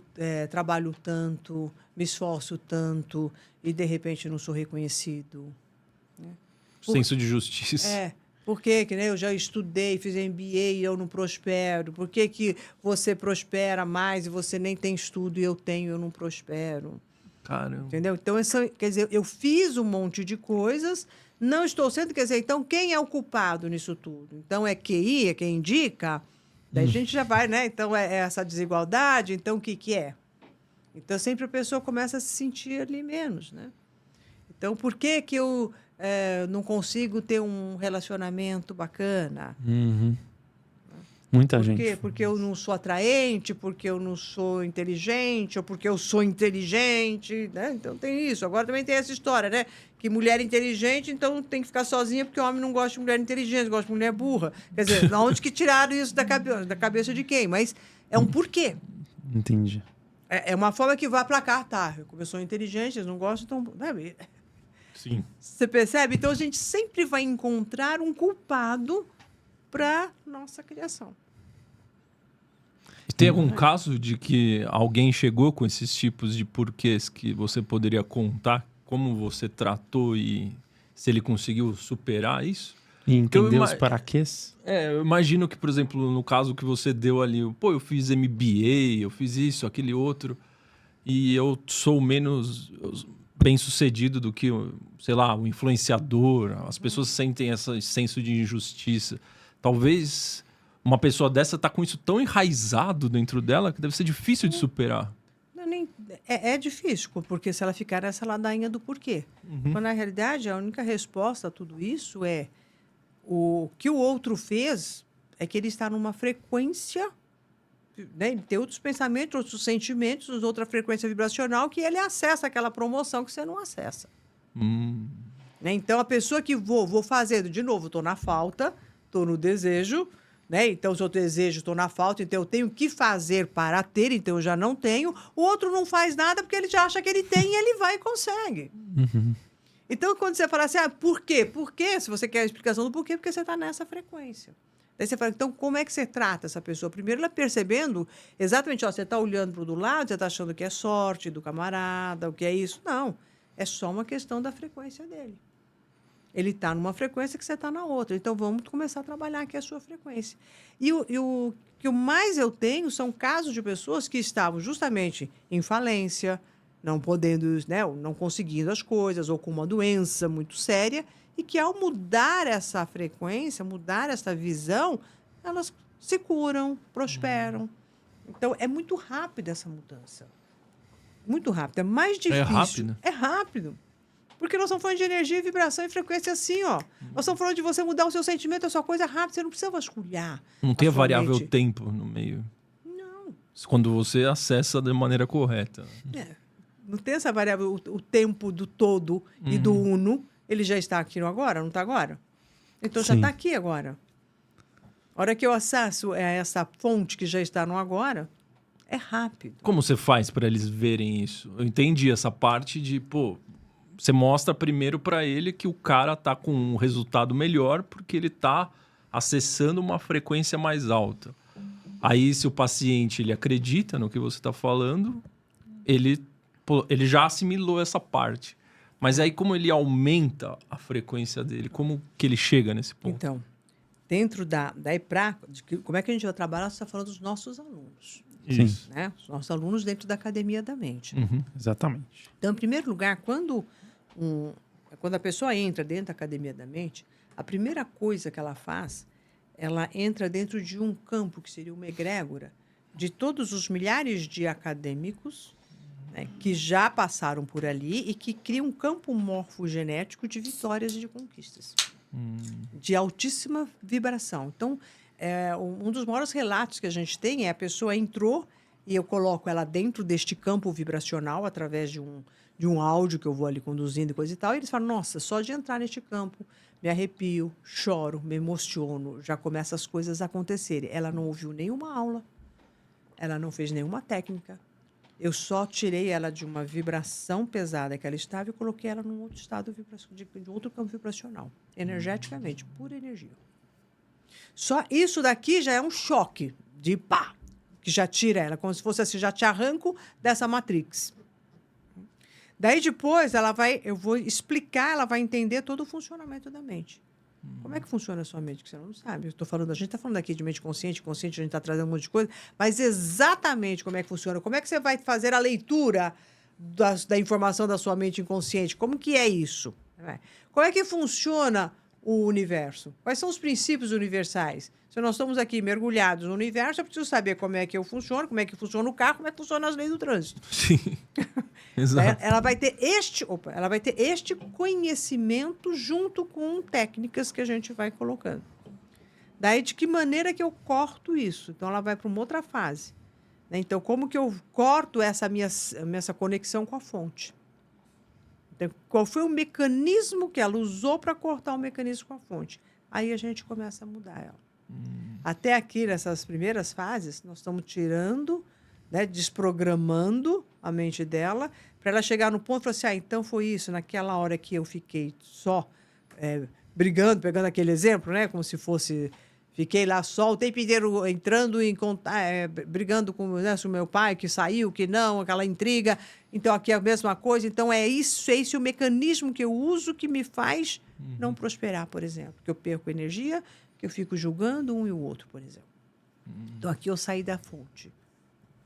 trabalho tanto, me esforço tanto e, de repente, não sou reconhecido? Né? Senso de justiça. Por que eu já estudei, fiz MBA e eu não prospero? Por que você prospera mais e você nem tem estudo e eu tenho, eu não prospero? Caramba. Entendeu? Então, quer dizer, eu fiz um monte de coisas, não estou sendo... Quer dizer, então, quem é o culpado nisso tudo? Então, é QI, é quem indica? Daí a gente já vai, né? Então, é essa desigualdade. Então, o que é? Então, sempre a pessoa começa a se sentir ali menos, né? Então, por que eu não consigo ter um relacionamento bacana? Uhum. Muita Por gente. quê? Porque eu não sou atraente, porque eu não sou inteligente, ou porque eu sou inteligente, né? Então, tem isso. Agora, também tem essa história, né? Que mulher inteligente, então tem que ficar sozinha, porque o homem não gosta de mulher inteligente, gosta de mulher burra. Quer dizer, de onde que tiraram isso da cabeça de quem? Mas é um porquê. Entendi. É uma forma que vai aplacar, tá? Como eu sou inteligente, eles não gostam, então... Né? Sim. Você percebe? Então, a gente sempre vai encontrar um culpado para nossa criação. E tem algum caso de que alguém chegou com esses tipos de porquês que você poderia contar? Como você tratou e se ele conseguiu superar isso? E entender os paraquês? Eu imagino que, por exemplo, no caso que você deu ali, pô, eu fiz MBA, eu fiz isso, aquele outro, e eu sou menos bem-sucedido do que, sei lá, um influenciador. As pessoas sentem esse senso de injustiça. Talvez uma pessoa dessa tá com isso tão enraizado dentro dela que deve ser difícil de superar. É difícil, porque se ela ficar nessa ladainha do porquê. Quando, na realidade, a única resposta a tudo isso é o que o outro fez é que ele está numa frequência, né? Ele tem outros pensamentos, outros sentimentos, outra frequência vibracional que ele acessa aquela promoção que você não acessa. Né? Então, a pessoa que vou fazer, de novo, estou na falta, estou no desejo, né? Então, se eu desejo, estou na falta, então eu tenho que fazer para ter, então eu já não tenho. O outro não faz nada porque ele já acha que ele tem e ele vai e consegue. Então, quando você fala assim, por quê? Por quê? Se você quer a explicação do porquê, porque você está nessa frequência. Daí você fala, então, como é que você trata essa pessoa? Primeiro, ela percebendo exatamente, ó, você está olhando para o do lado, você está achando que é sorte do camarada, o que é isso. Não, é só uma questão da frequência dele. Ele está numa frequência que você está na outra. Então, vamos começar a trabalhar aqui a sua frequência. E o que mais eu tenho são casos de pessoas que estavam justamente em falência, não podendo, né, não conseguindo as coisas, ou com uma doença muito séria, e que ao mudar essa frequência, mudar essa visão, elas se curam, prosperam. Então, é muito rápida essa mudança. Muito rápida. É mais difícil. rápido? É rápido. Porque nós estamos falando de energia, vibração e frequência assim, ó. Nós estamos falando de você mudar o seu sentimento, a sua coisa rápida. Você não precisa vasculhar. Não tem a sua variável mente. tempo no meio. Não. Quando você acessa de maneira correta. Não tem essa variável, o tempo do todo e do uno. Ele já está aqui no agora, não está agora? Então já Sim. está aqui agora. A hora que eu acesso essa fonte que já está no agora, é rápido. Como você faz para eles verem isso? Eu entendi essa parte de, pô, você mostra primeiro para ele que o cara tá com um resultado melhor porque ele tá acessando uma frequência mais alta. Aí, se o paciente ele acredita no que você está falando, ele já assimilou essa parte. Mas aí, como ele aumenta a frequência dele? Como que ele chega nesse ponto? Então, dentro da EPRA, como é que a gente vai trabalhar? Você está falando dos nossos alunos. Isso. Né? Os nossos alunos dentro da Academia da Mente. Exatamente. Então, em primeiro lugar, quando a pessoa entra dentro da Academia da Mente, a primeira coisa que ela faz, ela entra dentro de um campo, que seria uma egrégora, de todos os milhares de acadêmicos, né, que já passaram por ali e que cria um campo morfogenético de vitórias e de conquistas, de altíssima vibração. Então, um dos maiores relatos que a gente tem é a pessoa entrou e eu coloco ela dentro deste campo vibracional através de um áudio que eu vou ali conduzindo e coisa e tal, e eles falam, nossa, só de entrar neste campo, me arrepio, choro, me emociono, já começam as coisas a acontecerem. Ela não ouviu nenhuma aula, ela não fez nenhuma técnica, eu só tirei ela de uma vibração pesada que ela estava e coloquei ela num outro estado de outro campo vibracional, energeticamente, pura energia. Só isso daqui já é um choque de pá, que já tira ela, como se fosse assim, já te arranco dessa matrix. Daí depois eu vou explicar, ela vai entender todo o funcionamento da mente. Como é que funciona a sua mente, que você não sabe? A gente está falando aqui de mente consciente, a gente está trazendo um monte de coisa, mas exatamente como é que funciona, como é que você vai fazer a leitura da informação da sua mente inconsciente, como que é isso? Como é que funciona o universo? Quais são os princípios universais? Se nós estamos aqui mergulhados no universo, eu preciso saber como é que eu funciono, como é que funciona o carro, como é que funcionam as leis do trânsito. Sim. Exato. Ela vai ter este conhecimento junto com técnicas que a gente vai colocando. Daí, de que maneira que eu corto isso? Então, ela vai para uma outra fase. Né? Então, como que eu corto essa conexão com a fonte? Então, qual foi o mecanismo que ela usou para cortar o mecanismo com a fonte? Aí a gente começa a mudar ela. Até aqui, nessas primeiras fases, nós estamos tirando, né, desprogramando a mente dela, para ela chegar no ponto e falar assim, então foi isso, naquela hora que eu fiquei só brigando, pegando aquele exemplo, né, como se fosse, fiquei lá só o tempo inteiro entrando brigando com, né, o meu pai, que saiu, que não, aquela intriga, então aqui é a mesma coisa, então é esse o mecanismo que eu uso que me faz não prosperar, por exemplo, que eu perco energia, que eu fico julgando um e o outro, por exemplo. Então, aqui eu saí da fonte.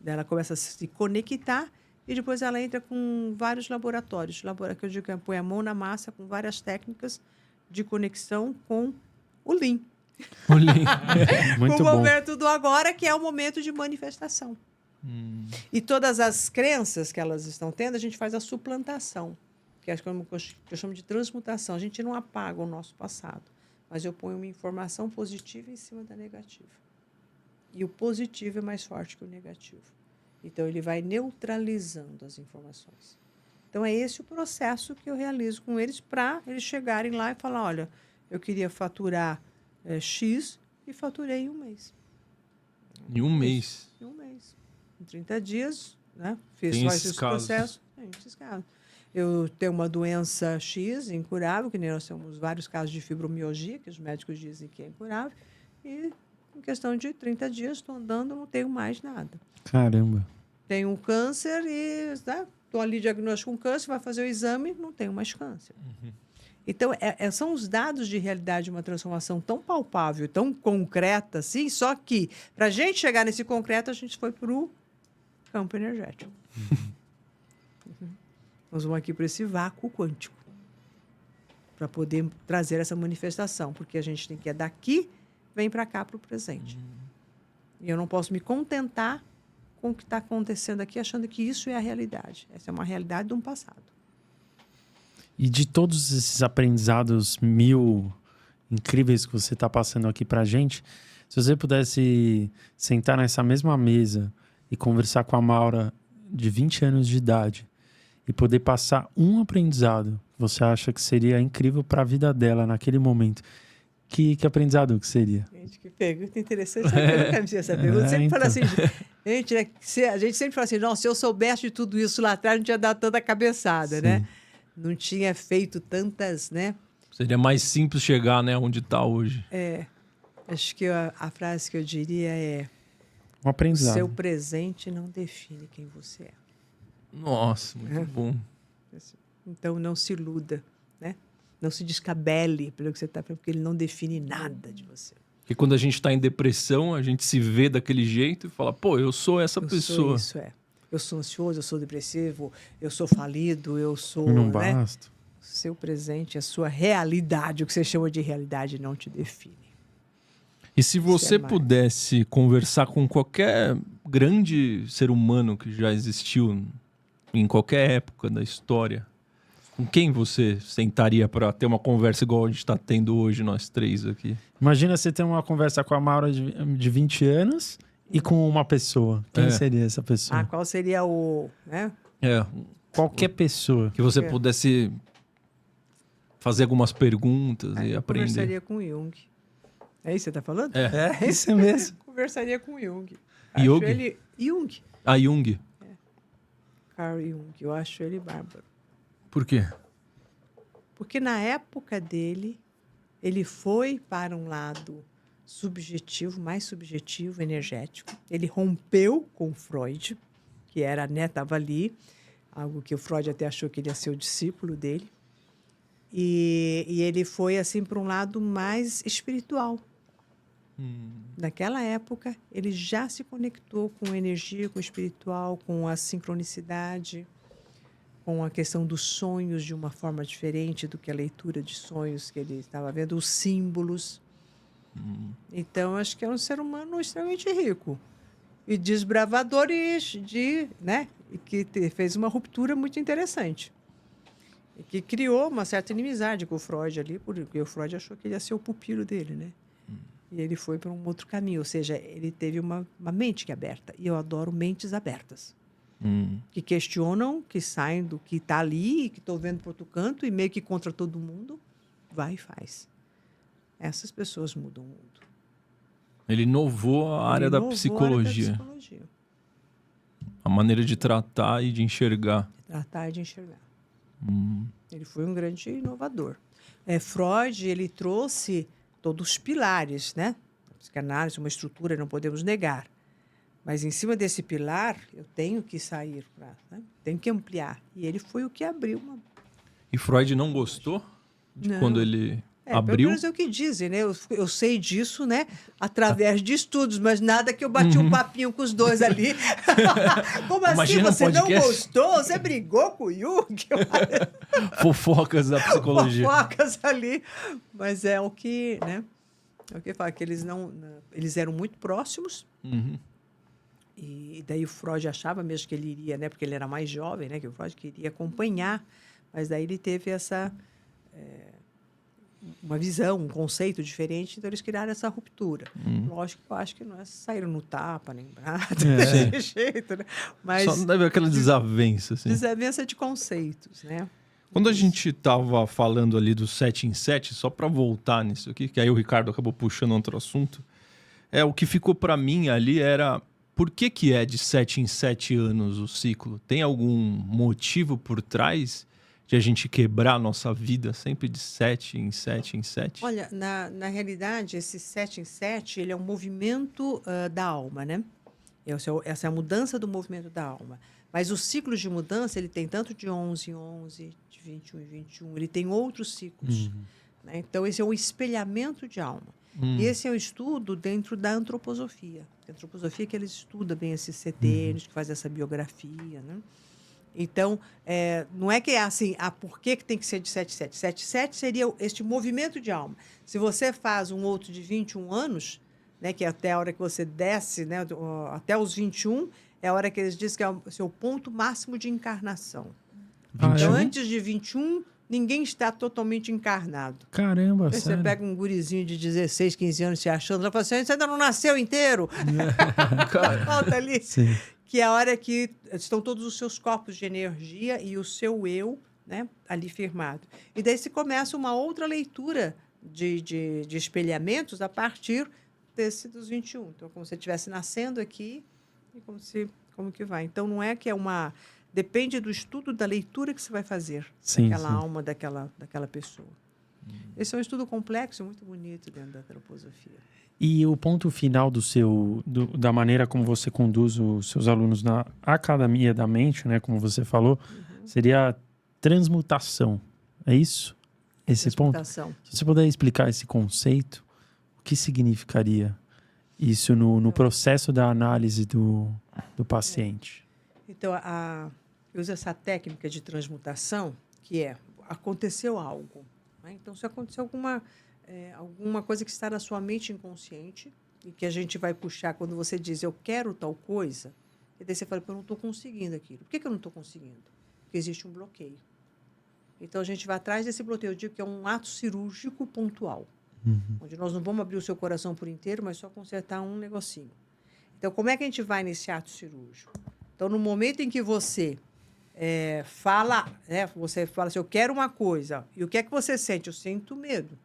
Ela começa a se conectar e depois ela entra com vários laboratórios. Que eu digo que põe a mão na massa com várias técnicas de conexão com o Lean. O Lean. Muito o bom. momento do agora, que é o momento de manifestação. E todas as crenças que elas estão tendo, a gente faz a suplantação, que é como eu chamo de transmutação. A gente não apaga o nosso passado, mas eu ponho uma informação positiva em cima da negativa. E o positivo é mais forte que o negativo. Então, ele vai neutralizando as informações. Então, é esse o processo que eu realizo com eles para eles chegarem lá e falar, olha, eu queria faturar X e faturei em um mês. Em um mês? Em um mês. Em 30 dias, né? Fiz Tem só esses esse casos. processo. Tem esses casos. Eu tenho uma doença X, incurável, que nem nós temos vários casos de fibromialgia, que os médicos dizem que é incurável, e em questão de 30 dias, estou andando, não tenho mais nada. Caramba. Tenho um câncer e estou ali diagnóstico com câncer, vai fazer o exame, não tenho mais câncer. Então, são os dados de realidade de uma transformação tão palpável, tão concreta, assim, só que, para a gente chegar nesse concreto, a gente foi para o campo energético. Nós vamos aqui para esse vácuo quântico, para poder trazer essa manifestação, porque a gente tem que ir daqui, vem para cá, para o presente. E eu não posso me contentar com o que está acontecendo aqui, achando que isso é a realidade. Essa é uma realidade de um passado. E de todos esses aprendizados incríveis que você está passando aqui para a gente, se você pudesse sentar nessa mesma mesa e conversar com a Maura de 20 anos de idade e poder passar um aprendizado que você acha que seria incrível para a vida dela naquele momento, que aprendizado que seria? Gente, que pergunta interessante. Eu nunca me fiz essa pergunta. Sempre fala assim, gente, né, a gente sempre fala assim, não, se eu soubesse de tudo isso lá atrás, não tinha dado tanta cabeçada, né? Não tinha feito tantas, né? Seria mais simples chegar, né, onde está hoje. Acho que a frase que eu diria é: Um aprendizado. seu presente não define quem você é. Nossa, muito bom. Então, não se iluda, né? Não se descabele pelo que você está fazendo, porque ele não define nada de você. Porque quando a gente está em depressão, a gente se vê daquele jeito e fala, pô, eu sou essa pessoa. Isso Eu sou ansioso, eu sou depressivo, eu sou falido, eu sou... Não né? basta. Seu presente, a sua realidade, o que você chama de realidade, não te define. E se você pudesse conversar com qualquer grande ser humano que já existiu em qualquer época da história, com quem você sentaria para ter uma conversa igual a gente está tendo hoje, nós três aqui? Imagina você ter uma conversa com a Maura de 20 anos e com uma pessoa. Quem seria essa pessoa? Qual seria o... né? Qualquer pessoa. Que você pudesse fazer algumas perguntas e aprender. Conversaria com Jung. É isso que você está falando? É isso mesmo. Conversaria com Jung. Jung? Jung. A Jung. Carl Jung. Eu acho ele bárbaro. Por quê? Porque na época dele, ele foi para um lado subjetivo, mais subjetivo, energético. Ele rompeu com Freud, que era, né, estava ali, algo que o Freud até achou que ele ia ser o discípulo dele. E ele foi assim para um lado mais espiritual. Naquela época, ele já se conectou com a energia, com o espiritual, com a sincronicidade, com a questão dos sonhos de uma forma diferente do que a leitura de sonhos que ele estava vendo, os símbolos. Então, acho que é um ser humano extremamente rico e desbravador né? E que fez uma ruptura muito interessante. E que criou uma certa inimizade com o Freud ali, porque o Freud achou que ele ia ser o pupilo dele, né? E ele foi para um outro caminho, ou seja, ele teve uma mente que é aberta. E eu adoro mentes abertas. Que questionam, que saem do que está ali, que estou vendo para outro canto, e meio que contra todo mundo, vai e faz. Essas pessoas mudam o mundo. Ele inovou a área da psicologia. A maneira de tratar e de enxergar. Tratar e de enxergar. Ele foi um grande inovador. Freud, ele trouxe todos os pilares, né? A psicanálise, uma estrutura, não podemos negar. Mas em cima desse pilar, eu tenho que sair, tenho que ampliar. E ele foi o que abriu uma... E Freud não gostou de quando ele abriu? Pelo menos é o que dizem, né? Eu sei disso, né? Através de estudos, mas nada que eu bati um papinho com os dois ali. Como Imagina assim? Você não gostou? Você brigou com o Jung? Fofocas da psicologia. Fofocas ali. Mas é o que, né? É o que fala, que eles eram muito próximos. E daí o Freud achava mesmo que ele iria, né? Porque ele era mais jovem, né? Que o Freud queria acompanhar. Mas daí ele teve uma visão, um conceito diferente, então eles criaram essa ruptura. Lógico que eu acho que não saíram no tapa, nem nada, desse jeito, né? Mas só deve aquela desavença, assim. Desavença de conceitos, né? Quando a gente estava falando ali do 7 em 7, só para voltar nisso aqui, que aí o Ricardo acabou puxando outro assunto, o que ficou para mim ali era... Por que é de 7 em 7 anos o ciclo? Tem algum motivo por trás de a gente quebrar a nossa vida sempre de 7 em 7 em 7? Olha, na realidade, esse 7 em 7, ele é um movimento da alma, né? Essa é a mudança do movimento da alma. Mas os ciclos de mudança, ele tem tanto de 11 em 11, de 21 em 21, ele tem outros ciclos. Né? Então, esse é o espelhamento de alma. E esse é o estudo dentro da antroposofia. A antroposofia é que eles estudam bem esses setênios, que faz essa biografia, né? Então, não é que é assim, por que tem que ser de 7 em 7? 7 em 7 seria este movimento de alma. Se você faz um outro de 21 anos, né, que é até a hora que você desce, né, até os 21, é a hora que eles dizem que é o seu ponto máximo de encarnação. Então, antes de 21, ninguém está totalmente encarnado. Caramba, Aí sério? você pega um gurizinho de 16, 15 anos se achando, já fala assim, você ainda não nasceu inteiro. Falta ali. Sim. Que é a hora que estão todos os seus corpos de energia e o seu eu, né, ali firmado. E daí se começa uma outra leitura de espelhamentos a partir dos 21. Então, como se você estivesse nascendo aqui e como que vai. Então, não é que é uma... Depende do estudo, da leitura que você vai fazer daquela alma, daquela pessoa. Esse é um estudo complexo, muito bonito dentro da antroposofia. E o ponto final da maneira como você conduz os seus alunos na academia da mente, né, como você falou, seria a transmutação. É isso? Esse ponto? Se você puder explicar esse conceito, o que significaria isso no processo da análise do paciente? Então, eu uso essa técnica de transmutação, que aconteceu algo. Né? Então, se aconteceu alguma coisa que está na sua mente inconsciente e que a gente vai puxar quando você diz eu quero tal coisa, e daí você fala, eu não estou conseguindo aquilo. Por que eu não estou conseguindo? Porque existe um bloqueio. Então, a gente vai atrás desse bloqueio. Eu digo que é um ato cirúrgico pontual, onde nós não vamos abrir o seu coração por inteiro, mas só consertar um negocinho. Então, como é que a gente vai nesse ato cirúrgico? Então, no momento em que você você fala assim, eu quero uma coisa, e o que é que você sente? Eu sinto medo,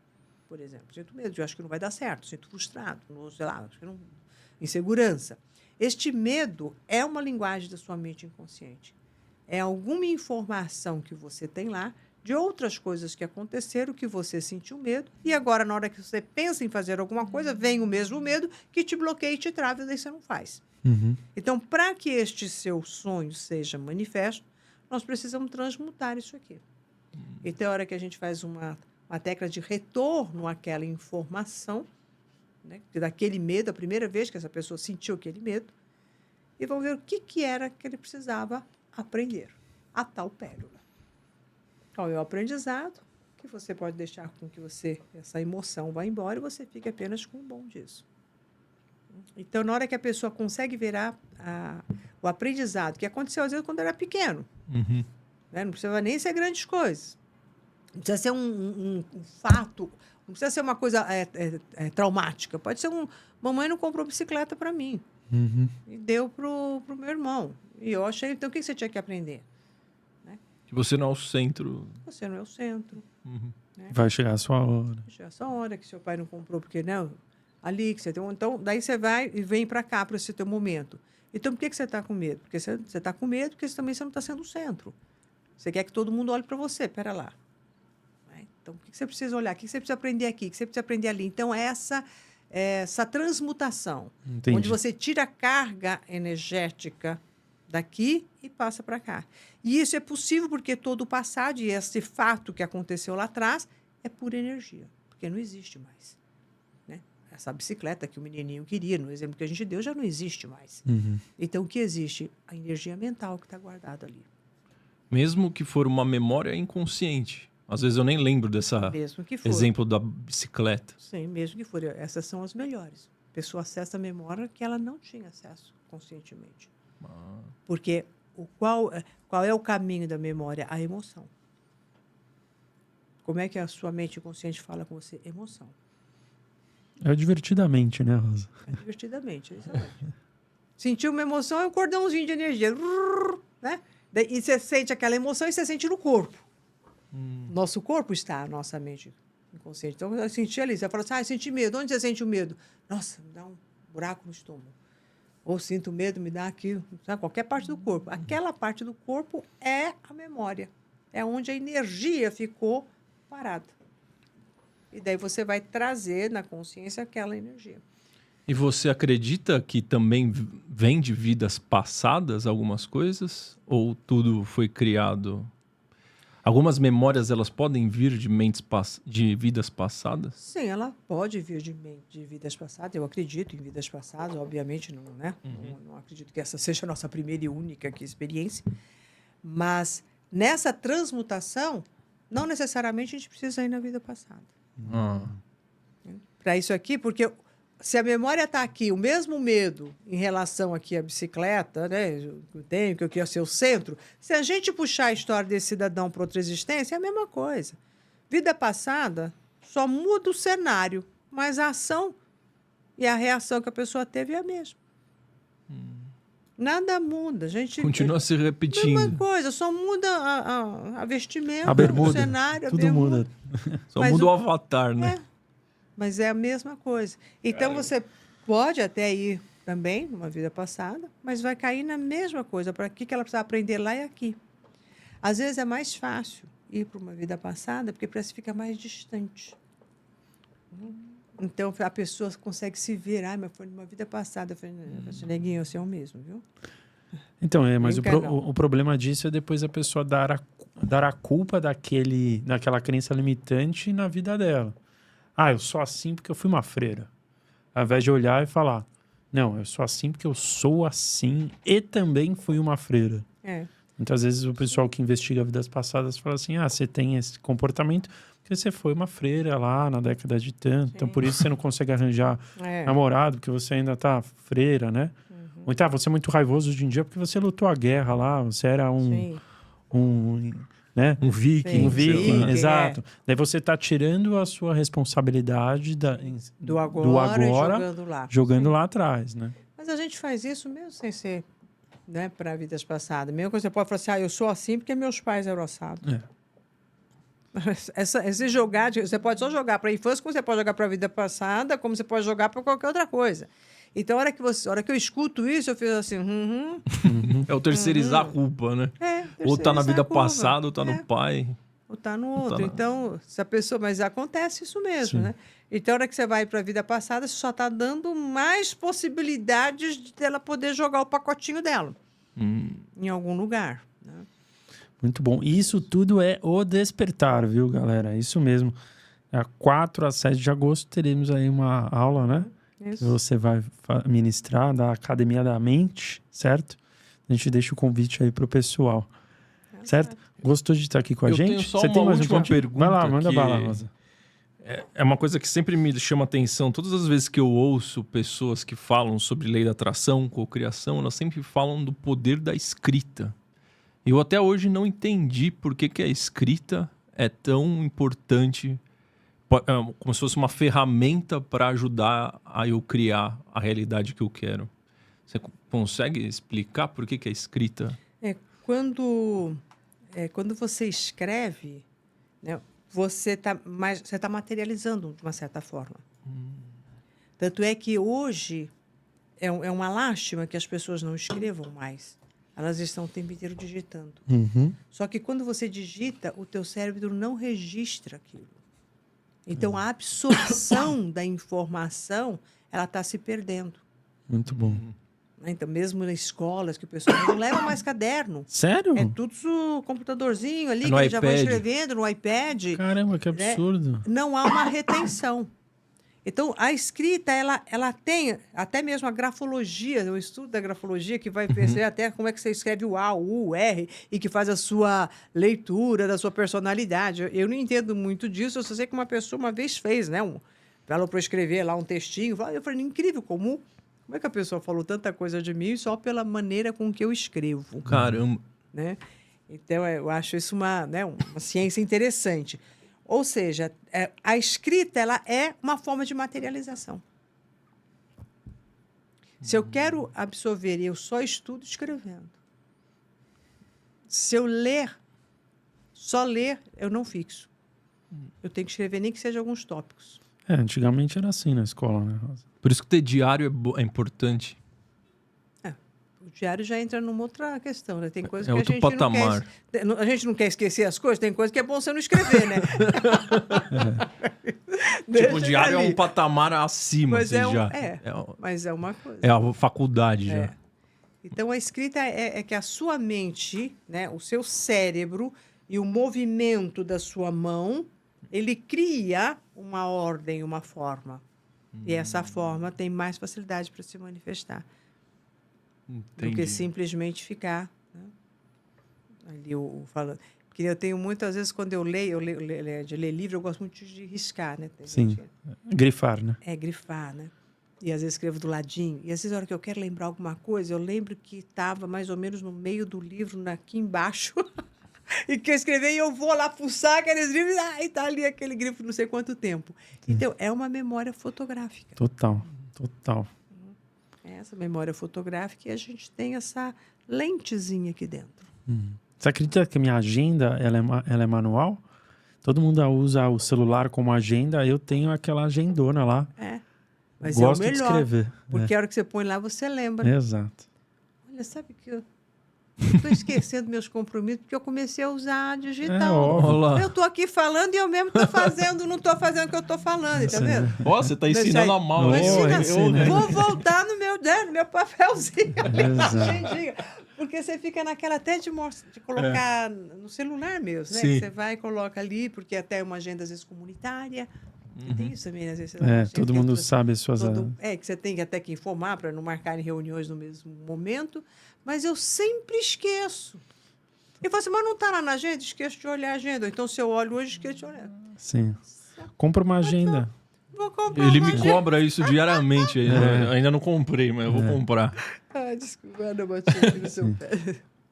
por exemplo. Sinto medo, eu acho que não vai dar certo, sinto frustrado, sei lá, acho que não, insegurança. Este medo é uma linguagem da sua mente inconsciente. É alguma informação que você tem lá de outras coisas que aconteceram, que você sentiu medo, e agora, na hora que você pensa em fazer alguma coisa, vem o mesmo medo que te bloqueia e te trava, e daí você não faz. Então, para que este seu sonho seja manifesto, nós precisamos transmutar isso aqui. Então, a hora que a gente faz uma técnica de retorno àquela informação, né, daquele medo, a primeira vez que essa pessoa sentiu aquele medo, e vamos ver o que era que ele precisava aprender, a tal pérola. Qual é o aprendizado que você pode deixar com que essa emoção vá embora e você fique apenas com o bom disso. Então, na hora que a pessoa consegue ver o aprendizado, que aconteceu às vezes quando era pequeno, né? Não precisa nem ser grandes coisas, não precisa ser um fato, não precisa ser uma coisa traumática, pode ser mamãe não comprou bicicleta para mim, e deu pro meu irmão, e eu achei, então o que você tinha que aprender? Né? Que você não é o centro. Você não é o centro. Né? Vai chegar a sua hora. Vai chegar a sua hora que seu pai não comprou, porque não... Ali que você tem. Então, daí você vai e vem para cá, para esse teu momento. Então, por que você está com medo? Porque você está com medo porque também você não está sendo o centro. Você quer que todo mundo olhe para você. Pera lá. Né? Então, o que você precisa olhar? O que você precisa aprender aqui? O que você precisa aprender ali? Então, essa transmutação. Entendi. Onde você tira a carga energética daqui e passa para cá. E isso é possível porque todo o passado e esse fato que aconteceu lá atrás é pura energia. Porque não existe mais. Essa bicicleta que o menininho queria, no exemplo que a gente deu, já não existe mais. Então, o que existe? A energia mental que está guardada ali. Mesmo que for uma memória inconsciente. Às vezes eu nem lembro dessa exemplo da bicicleta. Sim, mesmo que for. Essas são as melhores. A pessoa acessa a memória que ela não tinha acesso conscientemente. Porque qual é o caminho da memória? A emoção. Como é que a sua mente inconsciente fala com você? Emoção. É divertidamente, né, Rosa? É divertidamente, exatamente. Sentiu uma emoção, é um cordãozinho de energia. Né? E você sente aquela emoção e você sente no corpo. Nosso corpo está a nossa mente inconsciente. Então, eu senti ali. Você fala assim, eu senti medo. Onde você sente o medo? Nossa, me dá um buraco no estômago. Ou sinto medo, me dá aqui, sabe? Qualquer parte do corpo. Aquela parte do corpo é a memória. É onde a energia ficou parada. E daí você vai trazer na consciência aquela energia. E você acredita que também vem de vidas passadas algumas coisas? Ou tudo foi criado? Algumas memórias, elas podem vir de de vidas passadas? Sim, ela pode vir de vidas passadas. Eu acredito em vidas passadas, obviamente, não, né? Não acredito que essa seja a nossa primeira e única aqui experiência. Mas nessa transmutação, não necessariamente a gente precisa ir na vida passada. Para isso aqui, porque se a memória está aqui, o mesmo medo em relação aqui à bicicleta, né, que eu tenho, que eu quero ser o centro, se a gente puxar a história desse cidadão para outra existência, é a mesma coisa. Vida passada só muda o cenário, mas a ação e a reação que a pessoa teve é a mesma. Nada muda. A gente Continua se repetindo. mesma coisa, só muda a vestimenta, A bermuda. o cenário, a Tudo bermuda. muda. Só Mas muda o avatar, né? Mas é a mesma coisa. Então, você pode até ir também numa vida passada, mas vai cair na mesma coisa. Para que ela precisa aprender lá e aqui. Às vezes é mais fácil ir para uma vida passada, porque parece que fica mais distante. Então, a pessoa consegue se ver. Ah, mas foi numa vida passada. Eu falei, neguinho, você é o mesmo, viu? Então, mas Brinca não. o problema disso é depois a pessoa dar a culpa daquela crença limitante na vida dela. Ah, eu sou assim porque eu fui uma freira. Ao invés de olhar e falar, não, eu sou assim porque eu sou assim e também fui uma freira. Muitas vezes o pessoal que investiga vidas passadas fala assim, você tem esse comportamento porque você foi uma freira lá na década de tanto, então por isso você não consegue arranjar namorado, porque você ainda tá freira, né? Ou então, você é muito raivoso hoje em dia porque você lutou a guerra lá, você era né? Um viking. Sim, Um viking, sim, exato. Daí você está tirando a sua responsabilidade do agora e jogando lá atrás, né? Mas a gente faz isso mesmo sem ser, né, para vidas passadas. Mesmo que você pode falar assim, eu sou assim porque meus pais eram assados. Esse jogar, você pode só jogar para a infância, como você pode jogar para a vida passada, como você pode jogar para qualquer outra coisa. Então, a hora que eu escuto isso, eu fiz assim... É o terceirizar a culpa, né? Ou tá na vida passada, ou tá no pai. Ou tá no outro. Então, se a pessoa... Mas acontece isso mesmo, né? Então, a hora que você vai para a vida passada, você só está dando mais possibilidades de ela poder jogar o pacotinho dela. Em algum lugar. Né? Muito bom. E isso tudo é o despertar, viu, galera? Isso mesmo. 4 a 7 de agosto teremos aí uma aula, né? Isso. Você vai ministrar da Academia da Mente, certo? A gente deixa o convite aí pro pessoal, certo? Gostou de estar aqui com a gente? Tenho só uma última pergunta. Vai lá, manda bala, Rosa. É uma coisa que sempre me chama atenção. Todas as vezes que eu ouço pessoas que falam sobre lei da atração, cocriação, elas sempre falam do poder da escrita. Eu até hoje não entendi por que a escrita é tão importante, como se fosse uma ferramenta para ajudar a eu criar a realidade que eu quero. Você consegue explicar por que a escrita... Quando você escreve, né, você tá materializando de uma certa forma. Tanto é que hoje é uma lástima que as pessoas não escrevam mais. Elas estão o tempo inteiro digitando. Só que quando você digita, o teu cérebro não registra aquilo. Então, a absorção da informação, ela está se perdendo. Muito bom. Então, mesmo nas escolas, que o pessoal não leva mais caderno. Sério? É tudo computadorzinho ali, que no eles já vão iPad. escrevendo no iPad. Caramba, que absurdo. Não há uma retenção. Então, a escrita, ela tem até mesmo a grafologia, o estudo da grafologia, que vai perceber até como é que você escreve o A, o U, o R, e que faz a sua leitura da sua personalidade. Eu não entendo muito disso, eu só sei que uma pessoa uma vez fez, né? Falou para eu escrever lá um textinho. Eu falei, incrível, como é que a pessoa falou tanta coisa de mim só pela maneira com que eu escrevo? Caramba! Né? Então, eu acho isso uma ciência interessante. Ou seja, a escrita ela é uma forma de materialização. Se eu quero absorver e eu só estudo escrevendo. Se eu só ler, eu não fixo. Eu tenho que escrever nem que seja alguns tópicos. Antigamente era assim na escola, né, Rosa? Por isso que ter diário é importante. o diário já entra numa outra questão, né? Tem coisas É que outro a gente patamar. a gente não quer esquecer as coisas, tem coisa que é bom você não escrever, né? Tipo, o diário é um patamar acima, Mas assim, já. mas é uma coisa. É a faculdade já. É. Então, a escrita é que a sua mente, né, o seu cérebro e o movimento da sua mão, ele cria uma ordem, uma forma. E essa forma tem mais facilidade para se manifestar do Entendi. que simplesmente ficar, né, ali falando. Porque eu tenho muitas vezes, quando eu leio de ler livro, eu gosto muito de riscar, né? Tem Sim. gente Grifar, né? grifar, né? E às vezes escrevo do ladinho. E às vezes, na hora que eu quero lembrar alguma coisa, eu lembro que estava mais ou menos no meio do livro, aqui embaixo, e que eu escrevi, e eu vou lá fuçar aqueles livros, e tá ali aquele grifo não sei quanto tempo. Então, é uma memória fotográfica. Total. É essa memória fotográfica, e a gente tem essa lentezinha aqui dentro. Você acredita que a minha agenda ela é manual? Todo mundo usa o celular como agenda, eu tenho aquela agendona lá. Mas Gosto é o de melhor, escrever. porque a hora que você põe lá, você lembra. Exato. Olha, sabe que eu estou esquecendo meus compromissos, porque eu comecei a usar a digital. óbvio. Olha lá. Eu estou aqui falando e eu mesmo estou fazendo, não estou fazendo o que eu estou falando, tá vendo? Ó, você tá ensinando a mal. Ô, hein? ensina. Vou voltar no meu papelzinho, Exato. agendinha. Porque você fica naquela até de colocar no celular mesmo, né? Sim. Que você vai e coloca ali, porque até é uma agenda, às vezes, comunitária. Tem isso também, às vezes. a gente Todo tem mundo sabe as suas... que você tem que até que informar para não marcarem reuniões no mesmo momento. Mas eu sempre esqueço. Eu falo assim, mas não está lá na agenda? Esqueço de olhar a agenda. Ou então, se eu olho hoje, esqueço de olhar. Sim. Compra uma agenda. Vou comprar Ele uma me agenda. cobra isso diariamente. Ainda não comprei, mas eu vou comprar. Desculpa, não bati aqui no seu pé.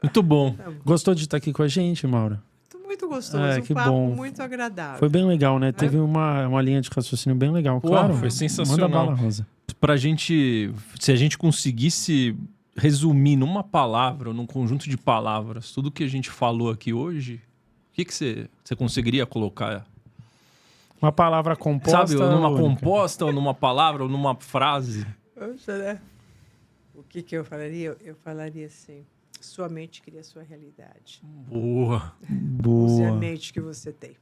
Muito bom. Gostou de estar aqui com a gente, Maura? Muito gostoso, que um papo bom. muito agradável. Foi bem legal, né? Teve uma linha de raciocínio bem legal. Pô, Claro, foi sensacional. Manda bala, Rosa. Pra gente, se a gente conseguisse resumir numa palavra, num conjunto de palavras, tudo que a gente falou aqui hoje, o que você conseguiria colocar? Uma palavra composta. Sabe, ou numa única. composta, ou numa palavra, ou numa frase? Poxa, né? O que eu falaria? Eu falaria assim, sua mente cria a sua realidade. Boa. Use a Boa. mente que você tem.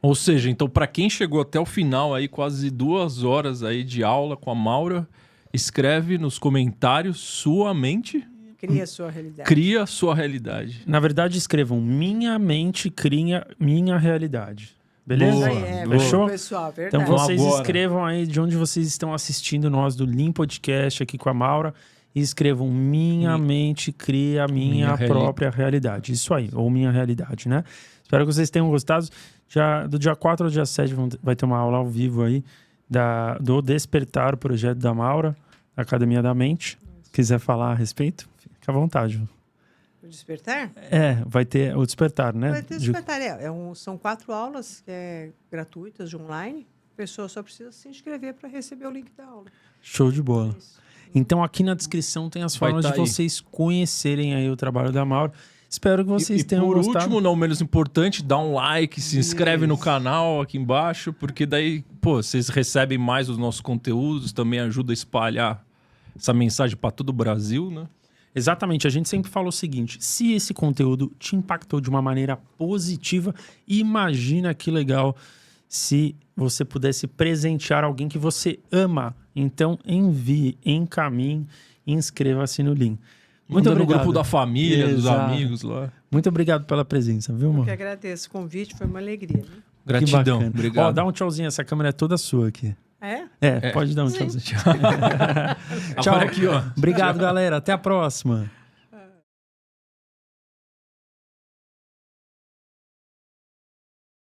Ou seja, então, para quem chegou até o final aí, quase 2 horas aí de aula com a Maura, escreve nos comentários sua mente Cria a sua realidade. cria a sua realidade. Na verdade, escrevam: minha mente cria minha realidade. Beleza? Boa. Isso aí, Fechou? pessoal, verdade. Então vocês Agora. escrevam aí de onde vocês estão assistindo nós do Lean Podcast aqui com a Maura e escrevam: minha mente cria a minha própria realidade. Isso aí, ou minha realidade, né? Espero que vocês tenham gostado. Do dia 4 ao dia 7 vai ter uma aula ao vivo aí do Despertar, o projeto da Maura, da Academia da Mente. Quiser falar a respeito, fica à vontade. O despertar? Vai ter o Despertar, né? Vai ter despertar. São 4 aulas gratuitas de online. A pessoa só precisa se inscrever para receber o link da aula. Show de bola. Isso. Então aqui na descrição tem as Vai formas tá de aí. vocês conhecerem aí o trabalho da Maura. Espero que vocês E tenham por gostado. último, não menos importante, dá um like, se inscreve no canal aqui embaixo, porque daí, pô, vocês recebem mais os nossos conteúdos, também ajuda a espalhar essa mensagem para todo o Brasil, né? Exatamente, a gente sempre fala o seguinte: se esse conteúdo te impactou de uma maneira positiva, imagina que legal se você pudesse presentear alguém que você ama. Então envie, encaminhe e inscreva-se no link. Muito Manda no obrigado. grupo da família, dos Exato. amigos lá. Muito obrigado pela presença, viu, Eu mano? que agradeço o convite, foi uma alegria. Né? Gratidão. Que bacana. Obrigado. Ó, dá um tchauzinho, essa câmera é toda sua aqui. É? Pode dar um tchauzinho. Tchau. Agora aqui, ó. Obrigado, galera. Até a próxima.